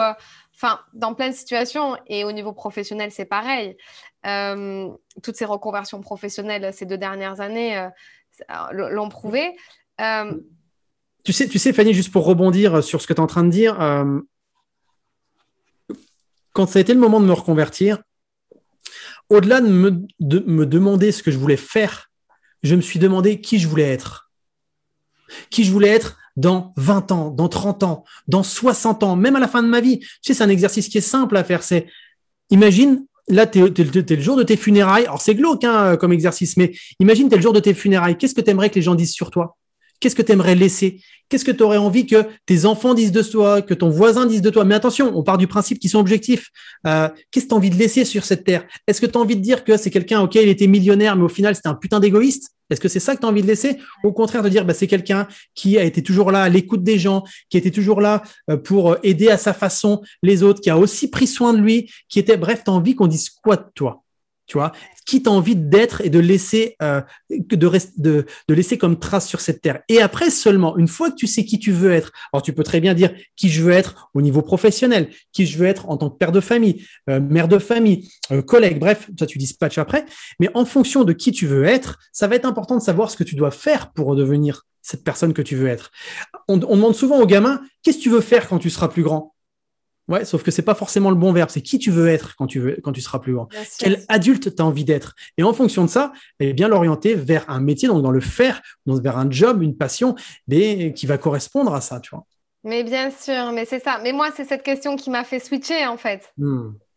enfin, dans plein de situations et au niveau professionnel, c'est pareil. Toutes ces reconversions professionnelles ces 2 dernières années, l'ont prouvé. Tu sais, Fanny, juste pour rebondir sur ce que tu es en train de dire, quand ça a été le moment de me reconvertir, au-delà de me demander ce que je voulais faire, je me suis demandé qui je voulais être. Qui je voulais être dans 20 ans, dans 30 ans, dans 60 ans, même à la fin de ma vie. Tu sais, c'est un exercice qui est simple à faire. C'est, imagine, là, t'es le jour de tes funérailles. Alors, c'est glauque comme exercice, mais imagine, t'es le jour de tes funérailles. Qu'est-ce que tu aimerais que les gens disent sur toi? Qu'est-ce que tu aimerais laisser? Qu'est-ce que tu aurais envie que tes enfants disent de toi, que ton voisin dise de toi? Mais attention, on part du principe qu'ils sont objectifs. Qu'est-ce que tu as envie de laisser sur cette terre? Est-ce que tu as envie de dire que c'est quelqu'un, ok, il était millionnaire, mais au final, c'était un putain d'égoïste? Est-ce que c'est ça que tu as envie de laisser? Ou au contraire, de dire, bah, c'est quelqu'un qui a été toujours là à l'écoute des gens, qui était toujours là pour aider à sa façon les autres, qui a aussi pris soin de lui, qui était, bref, tu as envie qu'on dise quoi de toi? Tu vois, qui t'as envie d'être et de laisser, de laisser comme trace sur cette terre. Et après seulement, une fois que tu sais qui tu veux être, alors tu peux très bien dire qui je veux être au niveau professionnel, qui je veux être en tant que père de famille, mère de famille, collègue, bref, ça tu dispatches après. Mais en fonction de qui tu veux être, ça va être important de savoir ce que tu dois faire pour devenir cette personne que tu veux être. On demande souvent aux gamins, qu'est-ce que tu veux faire quand tu seras plus grand? Ouais, sauf que c'est pas forcément le bon verbe. C'est qui tu veux être quand tu seras plus grand. Quel adulte tu as envie d'être. Et en fonction de ça, eh bien l'orienter vers un métier, donc dans le faire, vers un job, une passion, qui va correspondre à ça, tu vois. Mais bien sûr, mais c'est ça. Mais moi, c'est cette question qui m'a fait switcher, en fait.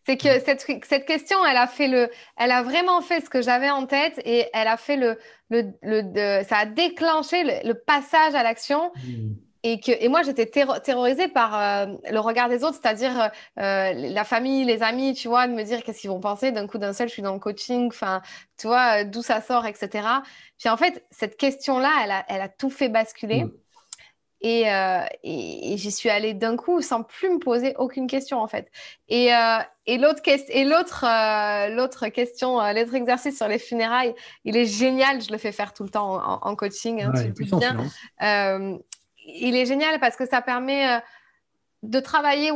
C'est que cette question, elle a vraiment fait ce que j'avais en tête et elle a fait ça a déclenché le passage à l'action. Et moi, j'étais terrorisée par le regard des autres, c'est-à-dire la famille, les amis, tu vois, de me dire qu'est-ce qu'ils vont penser. D'un coup, d'un seul, je suis dans le coaching, enfin, tu vois, d'où ça sort, etc. Puis en fait, cette question-là, elle a tout fait basculer. Et j'y suis allée d'un coup sans plus me poser aucune question, en fait. Et l'autre question, l'autre exercice sur les funérailles, il est génial. Je le fais faire tout le temps en coaching, hein, tu te doutes bien. Il est génial parce que ça permet de travailler,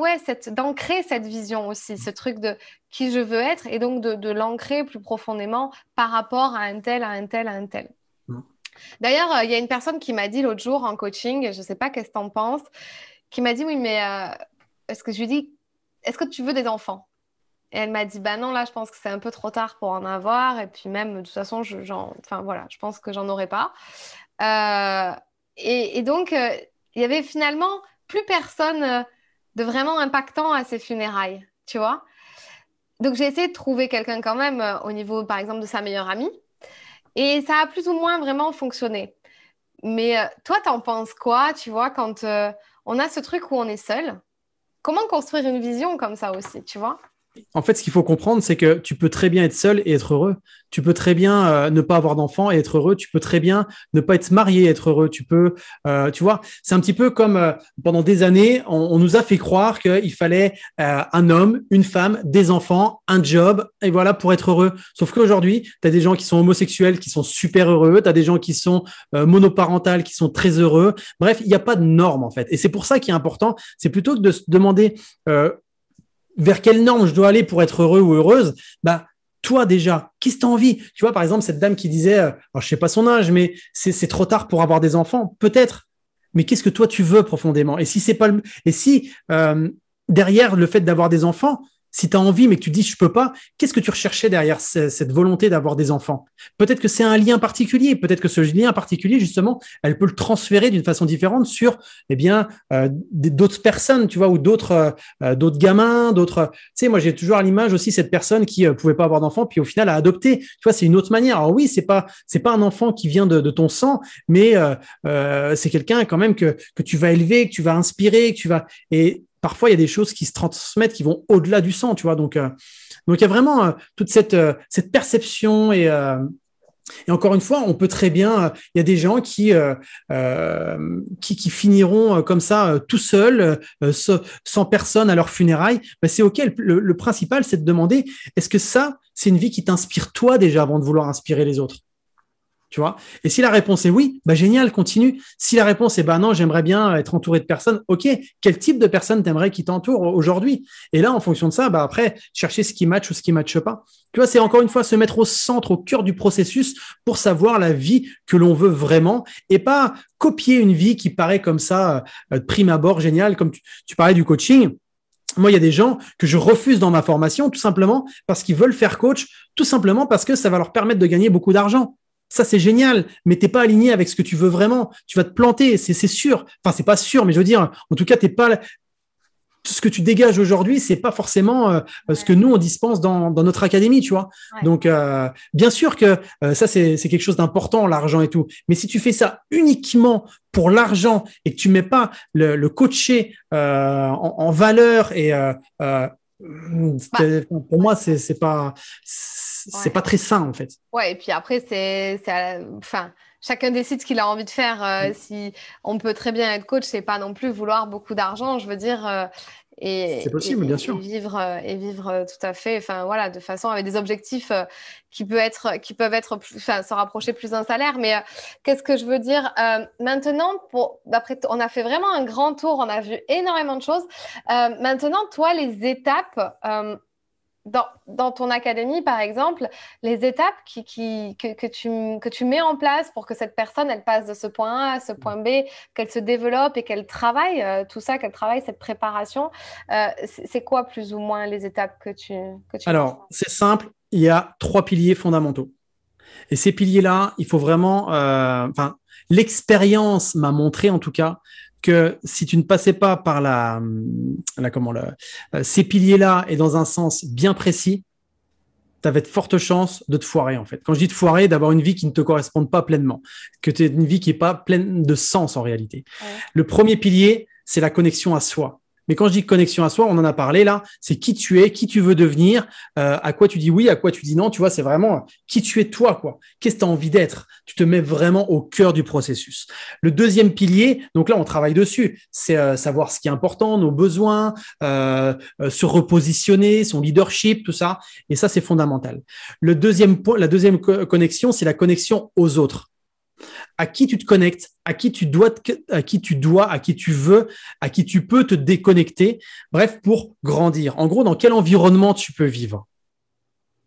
d'ancrer cette vision aussi, ce truc de qui je veux être et donc de l'ancrer plus profondément par rapport à un tel, à un tel, à un tel. D'ailleurs, il y a une personne qui m'a dit l'autre jour en coaching, je ne sais pas qu'est-ce que tu en penses, qui m'a dit oui, mais est-ce que je lui dis, est-ce que tu veux des enfants? Et elle m'a dit, bah non, là, je pense que c'est un peu trop tard pour en avoir. Et puis même, de toute façon, enfin voilà, je pense que j'en aurai pas. Et donc, il y avait finalement plus personne de vraiment impactant à ces funérailles, tu vois. Donc, j'ai essayé de trouver quelqu'un quand même au niveau, par exemple, de sa meilleure amie. Et ça a plus ou moins vraiment fonctionné. Mais toi, t'en penses quoi, tu vois, quand on a ce truc où on est seul? Comment construire une vision comme ça aussi, tu vois? En fait, ce qu'il faut comprendre, c'est que tu peux très bien être seul et être heureux. Tu peux très bien ne pas avoir d'enfant et être heureux. Tu peux très bien ne pas être marié et être heureux. Tu peux, tu vois, c'est un petit peu comme pendant des années, on nous a fait croire qu'il fallait un homme, une femme, des enfants, un job, et voilà, pour être heureux. Sauf qu'aujourd'hui, tu as des gens qui sont homosexuels, qui sont super heureux. Tu as des gens qui sont monoparentales, qui sont très heureux. Bref, il n'y a pas de norme, en fait. Et c'est pour ça qu'il est important, c'est plutôt que de se demander vers quelle norme je dois aller pour être heureux ou heureuse, bah, toi déjà, qu'est-ce que tu as envie? Tu vois, par exemple, cette dame qui disait, alors je sais pas son âge, mais c'est trop tard pour avoir des enfants, peut-être. Mais qu'est-ce que toi tu veux profondément? Et si c'est pas et si derrière le fait d'avoir des enfants, Si tu as envie, mais que tu dis je peux pas, qu'est-ce que tu recherchais derrière cette volonté d'avoir des enfants? Peut-être que c'est un lien particulier. Peut-être que ce lien particulier, justement, elle peut le transférer d'une façon différente sur, d'autres personnes, tu vois, ou d'autres gamins, d'autres. Tu sais, moi, j'ai toujours à l'image aussi cette personne qui pouvait pas avoir d'enfant, puis au final a adopté. Tu vois, c'est une autre manière. Alors oui, c'est pas un enfant qui vient de ton sang, mais c'est quelqu'un quand même que tu vas élever, que tu vas inspirer, et parfois, il y a des choses qui se transmettent, qui vont au-delà du sang, tu vois. Donc, il y a vraiment toute cette perception et encore une fois, on peut très bien. Il y a des gens qui finiront comme ça tout seuls, sans personne à leur funérailles. Ben, c'est ok. Le principal, c'est de demander est-ce que ça, c'est une vie qui t'inspire toi déjà avant de vouloir inspirer les autres? Tu vois. Et si la réponse est oui, bah génial, continue. Si la réponse est bah non, j'aimerais bien être entouré de personnes, ok, quel type de personnes t'aimerais qui t'entourent aujourd'hui? Et là, en fonction de ça, bah après, chercher ce qui match ou ce qui matche pas. Tu vois, c'est encore une fois se mettre au centre, au cœur du processus pour savoir la vie que l'on veut vraiment et pas copier une vie qui paraît comme ça, de prime abord, génial, comme tu parlais du coaching. Moi, il y a des gens que je refuse dans ma formation tout simplement parce qu'ils veulent faire coach, tout simplement parce que ça va leur permettre de gagner beaucoup d'argent. Ça, c'est génial, mais t'es pas aligné avec ce que tu veux vraiment. Tu vas te planter, c'est sûr. Enfin, c'est pas sûr, mais je veux dire, en tout cas, t'es pas ce que tu dégages aujourd'hui, c'est pas forcément ce que nous on dispense dans notre académie, tu vois. Ouais. Donc, bien sûr que ça c'est quelque chose d'important, l'argent et tout. Mais si tu fais ça uniquement pour l'argent et que tu mets pas le coacher en valeur et pour moi c'est pas très sain en fait. Ouais, et puis après chacun décide ce qu'il a envie de faire. Si on peut très bien être coach, c'est pas non plus vouloir beaucoup d'argent, je veux dire. C'est possible, bien sûr. Et vivre tout à fait, enfin voilà, de façon avec des objectifs qui peuvent être se rapprocher plus d'un salaire. Mais qu'est-ce que je veux dire maintenant on a fait vraiment un grand tour, on a vu énormément de choses. Maintenant, toi, les étapes. Dans ton académie, par exemple, les étapes que tu mets en place pour que cette personne, elle passe de ce point A à ce point B, qu'elle se développe et qu'elle travaille tout ça, qu'elle travaille cette préparation, c'est quoi plus ou moins les étapes que tu Alors, c'est simple, il y a 3 piliers fondamentaux. Et ces piliers-là, il faut vraiment... l'expérience m'a montré en tout cas que si tu ne passais pas par ces piliers-là et dans un sens bien précis, tu avais de fortes chances de te foirer en fait. Quand je dis te foirer, d'avoir une vie qui ne te corresponde pas pleinement, que tu aies une vie qui n'est pas pleine de sens en réalité. Ouais. Le premier pilier, c'est la connexion à soi. Mais quand je dis connexion à soi, on en a parlé là, c'est qui tu es, qui tu veux devenir, à quoi tu dis oui, à quoi tu dis non, tu vois, c'est vraiment qui tu es toi, quoi. Qu'est-ce que tu as envie d'être? Tu te mets vraiment au cœur du processus. Le deuxième pilier, donc là, on travaille dessus, c'est savoir ce qui est important, nos besoins, se repositionner, son leadership, tout ça. Et ça, c'est fondamental. La deuxième connexion, c'est la connexion aux autres. À qui tu te connectes, à qui tu veux, à qui tu peux te déconnecter, bref, pour grandir. En gros, dans quel environnement tu peux vivre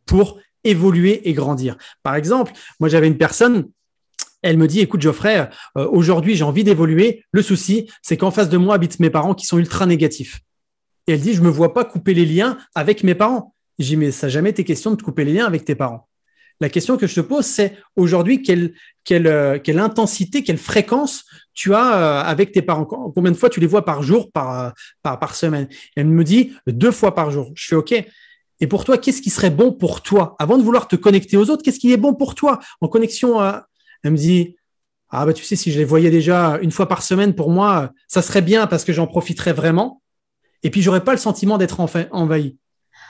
pour évoluer et grandir. Par exemple, moi, j'avais une personne, elle me dit, écoute, Geoffrey, aujourd'hui, j'ai envie d'évoluer. Le souci, c'est qu'en face de moi habitent mes parents qui sont ultra négatifs. Et elle dit, je me vois pas couper les liens avec mes parents. Je dis, mais ça n'a jamais été question de te couper les liens avec tes parents. La question que je te pose, c'est aujourd'hui, quelle intensité, quelle fréquence tu as avec tes parents? Combien de fois tu les vois par jour, par semaine? Et elle me dit 2 fois par jour. Je fais OK. Et pour toi, qu'est-ce qui serait bon pour toi? Avant de vouloir te connecter aux autres, qu'est-ce qui est bon pour toi en connexion à... Elle me dit, ah bah tu sais, si je les voyais déjà 1 fois par semaine, pour moi, ça serait bien parce que j'en profiterais vraiment. Et puis, j'aurais pas le sentiment d'être envahi.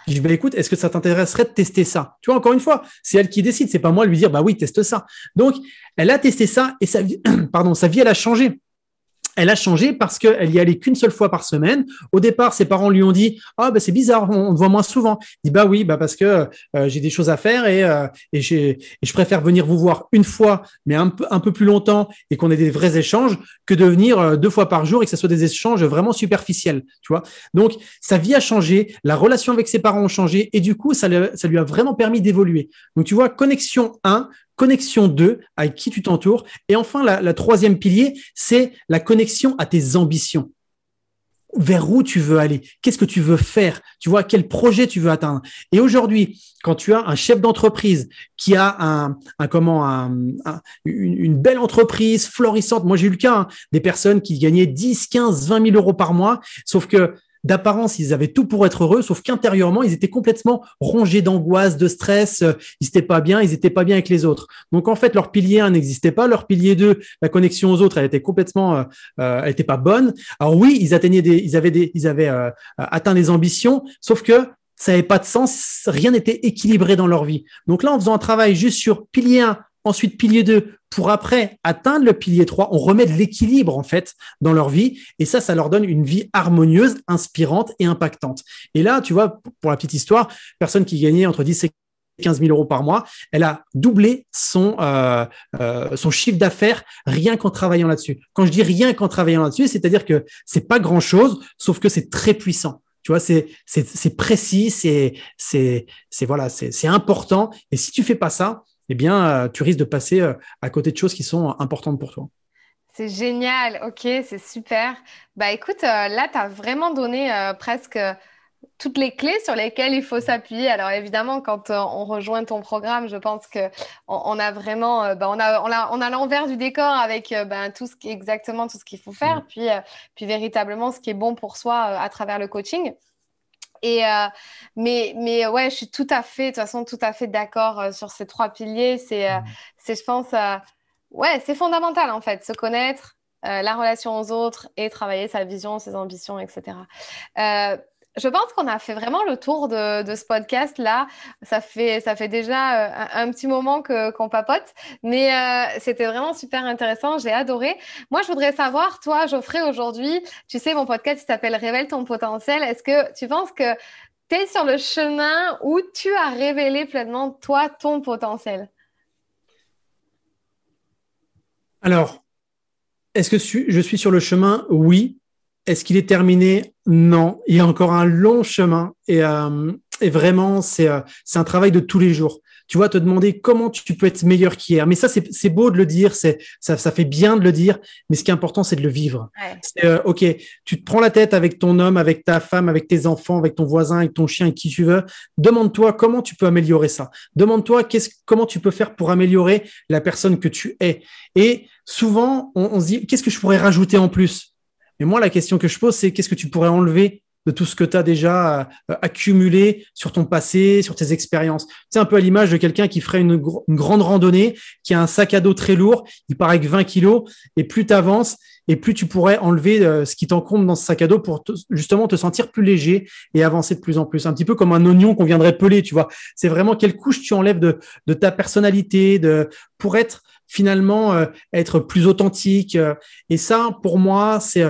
Je dis, bah, écoute, est-ce que ça t'intéresserait de tester ça? Tu vois, encore une fois, c'est elle qui décide. C'est pas moi de lui dire, bah oui, teste ça. Donc, elle a testé ça et sa vie, elle a changé. Elle a changé parce qu'elle y allait qu'une seule fois par semaine. Au départ, ses parents lui ont dit, ah, bah, c'est bizarre, on te voit moins souvent. Il dit, bah oui, bah, parce que j'ai des choses à faire et je préfère venir vous voir 1 fois, mais un peu plus longtemps et qu'on ait des vrais échanges que de venir 2 fois par jour et que ce soit des échanges vraiment superficiels, tu vois. Donc, sa vie a changé, la relation avec ses parents a changé et du coup, ça lui a vraiment permis d'évoluer. Donc, tu vois, connexion 1, connexion 2, avec qui tu t'entoures. Et enfin, la 3e pilier, c'est la connexion à tes ambitions. vers où tu veux aller, qu'est-ce que tu veux faire, tu vois, quel projet tu veux atteindre. Et aujourd'hui, quand tu as un chef d'entreprise qui a une belle entreprise florissante, moi j'ai eu le cas, hein, des personnes qui gagnaient 10, 15, 20 000 euros par mois, sauf que d'apparence, ils avaient tout pour être heureux, sauf qu'intérieurement, ils étaient complètement rongés d'angoisse, de stress, ils n'étaient pas bien, ils n'étaient pas bien avec les autres. Donc, en fait, leur pilier 1 n'existait pas, leur pilier 2, la connexion aux autres, elle était complètement, elle était pas bonne. Alors oui, ils avaient atteint des ambitions, sauf que ça n'avait pas de sens, rien n'était équilibré dans leur vie. Donc là, en faisant un travail juste sur pilier 1, ensuite pilier 2, pour après atteindre le pilier 3, on remet de l'équilibre en fait dans leur vie et ça leur donne une vie harmonieuse, inspirante et impactante. Et là, tu vois, pour la petite histoire, personne qui gagnait entre 10 et 15 000 euros par mois, elle a doublé son chiffre d'affaires rien qu'en travaillant là-dessus. Quand je dis rien qu'en travaillant là-dessus, c'est-à-dire que c'est pas grand-chose, sauf que c'est très puissant. Tu vois, c'est précis, c'est important. Et si tu fais pas ça, eh bien, tu risques de passer à côté de choses qui sont importantes pour toi. C'est génial, ok, c'est super. Bah écoute, là, tu as vraiment donné presque toutes les clés sur lesquelles il faut s'appuyer. Alors évidemment, quand on rejoint ton programme, je pense que on a vraiment, on a l'envers du décor avec exactement tout ce qu'il faut faire, puis véritablement ce qui est bon pour soi à travers le coaching. Et mais ouais, je suis tout à fait, de toute façon, tout à fait d'accord sur ces trois piliers. Je pense, ouais, c'est fondamental en fait, se connaître, la relation aux autres et travailler sa vision, ses ambitions, etc. Je pense qu'on a fait vraiment le tour de ce podcast-là. Ça fait déjà un petit moment qu'on papote, mais c'était vraiment super intéressant. J'ai adoré. Moi, je voudrais savoir, toi, Geoffrey, aujourd'hui, tu sais, mon podcast il s'appelle Révèle ton potentiel. Est-ce que tu penses que tu es sur le chemin où tu as révélé pleinement, toi, ton potentiel? Alors, est-ce que je suis sur le chemin? Oui. Est-ce qu'il est terminé? Non. Il y a encore un long chemin et vraiment, c'est un travail de tous les jours. Tu vois, te demander comment tu peux être meilleur qu'hier. Mais ça, c'est beau de le dire, ça fait bien de le dire, mais ce qui est important, c'est de le vivre. Ouais. OK, tu te prends la tête avec ton homme, avec ta femme, avec tes enfants, avec ton voisin, avec ton chien, avec qui tu veux. Demande-toi comment tu peux améliorer ça. Demande-toi comment tu peux faire pour améliorer la personne que tu es. Et souvent, on se dit, qu'est-ce que je pourrais rajouter en plus? Mais moi, la question que je pose, c'est qu'est-ce que tu pourrais enlever de tout ce que tu as déjà accumulé sur ton passé, sur tes expériences. C'est un peu à l'image de quelqu'un qui ferait une grande randonnée, qui a un sac à dos très lourd, il part avec 20 kilos, et plus tu avances, et plus tu pourrais enlever ce qui t'encombre dans ce sac à dos pour justement te sentir plus léger et avancer de plus en plus. Un petit peu comme un oignon qu'on viendrait peler, tu vois. C'est vraiment quelle couche tu enlèves de ta personnalité pour être finalement être plus authentique. Et ça, pour moi, c'est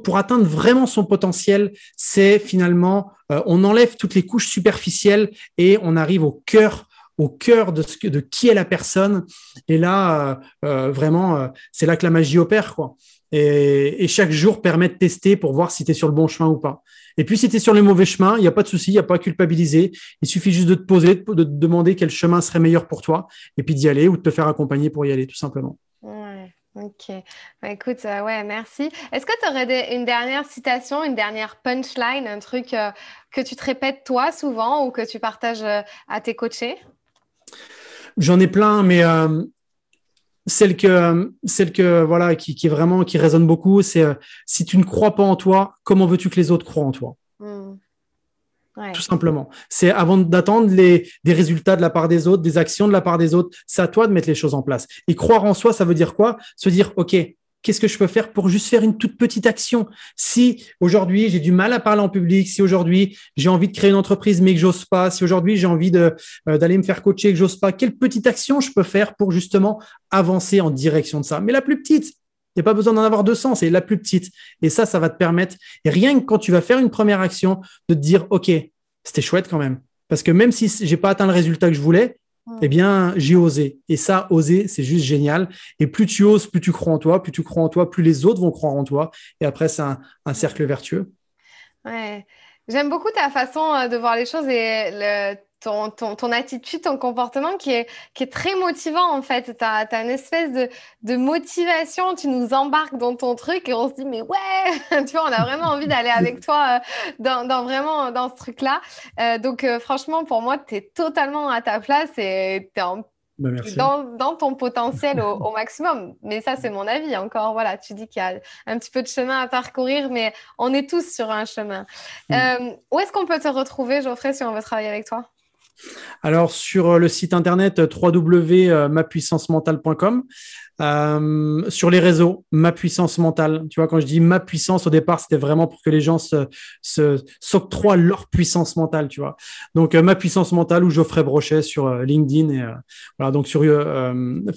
pour atteindre vraiment son potentiel, c'est finalement on enlève toutes les couches superficielles et on arrive au cœur de qui est la personne. Et là, vraiment, c'est là que la magie opère, quoi. Et chaque jour permet de tester pour voir si tu es sur le bon chemin ou pas. Et puis, si tu es sur le mauvais chemin, il n'y a pas de souci, il n'y a pas à culpabiliser. Il suffit juste de te poser, de te demander quel chemin serait meilleur pour toi, et puis d'y aller ou de te faire accompagner pour y aller, tout simplement. Ouais, ok. Bah, écoute, ouais, merci. Est-ce que tu aurais une dernière citation, une dernière punchline, un truc que tu te répètes toi souvent ou que tu partages à tes coachés? J'en ai plein, mais celle que voilà qui vraiment qui résonne beaucoup, c'est si tu ne crois pas en toi, comment veux-tu que les autres croient en toi? Ouais. Tout simplement. C'est avant d'attendre des résultats de la part des autres, des actions de la part des autres, c'est à toi de mettre les choses en place. Et croire en soi, ça veut dire quoi? Se dire, OK, qu'est-ce que je peux faire pour juste faire une toute petite action? Si aujourd'hui, j'ai du mal à parler en public, si aujourd'hui, j'ai envie de créer une entreprise mais que j'ose pas, si aujourd'hui, j'ai envie d'aller me faire coacher et que j'ose pas, quelle petite action je peux faire pour justement avancer en direction de ça? Mais la plus petite, il n'y a pas besoin d'en avoir 200, c'est la plus petite. Et ça va te permettre, et rien que quand tu vas faire une première action, de te dire, OK, c'était chouette quand même. Parce que même si j'ai pas atteint le résultat que je voulais, eh bien, j'ai osé. Et ça, oser, c'est juste génial. Et plus tu oses, plus tu crois en toi, plus les autres vont croire en toi. Et après, c'est un cercle vertueux. Ouais. J'aime beaucoup ta façon de voir les choses et ton attitude, ton comportement qui est très motivant en fait. Tu as une espèce de motivation, tu nous embarques dans ton truc et on se dit mais ouais, tu vois, on a vraiment envie d'aller avec toi vraiment dans ce truc-là. Donc franchement, pour moi, tu es totalement à ta place et tu es Merci. dans ton potentiel au maximum. Mais ça, c'est mon avis encore. Voilà, tu dis qu'il y a un petit peu de chemin à parcourir, mais on est tous sur un chemin. Où est-ce qu'on peut te retrouver, Geoffrey, si on veut travailler avec toi? Alors, sur le site internet www.mapuissancementale.com, sur les réseaux, Ma Puissance Mentale. Tu vois, quand je dis ma puissance, au départ, c'était vraiment pour que les gens s'octroient leur puissance mentale, tu vois. Donc, Ma Puissance Mentale ou Geoffrey Brochet sur LinkedIn. Et, voilà, donc sur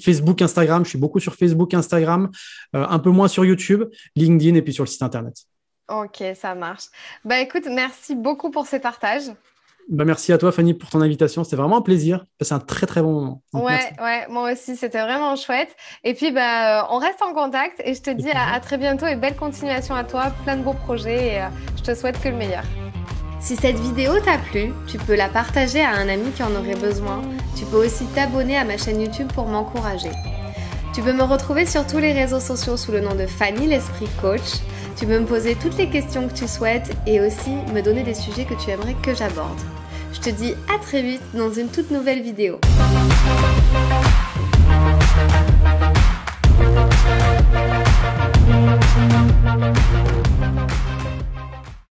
Facebook, Instagram. Je suis beaucoup sur Facebook, Instagram, un peu moins sur YouTube, LinkedIn et puis sur le site internet. Ok, ça marche. Bah écoute, merci beaucoup pour ces partages. Bah, merci à toi, Fanny, pour ton invitation. C'était vraiment un plaisir. C'est un très, très bon moment. Donc, Ouais, moi aussi, c'était vraiment chouette. Et puis, on reste en contact et je te dis à très bientôt et belle continuation à toi, plein de beaux projets et je te souhaite que le meilleur. Si cette vidéo t'a plu, tu peux la partager à un ami qui en aurait besoin. Tu peux aussi t'abonner à ma chaîne YouTube pour m'encourager. Tu peux me retrouver sur tous les réseaux sociaux sous le nom de Fanny l'Esprit Coach. Tu peux me poser toutes les questions que tu souhaites et aussi me donner des sujets que tu aimerais que j'aborde. Je te dis à très vite dans une toute nouvelle vidéo.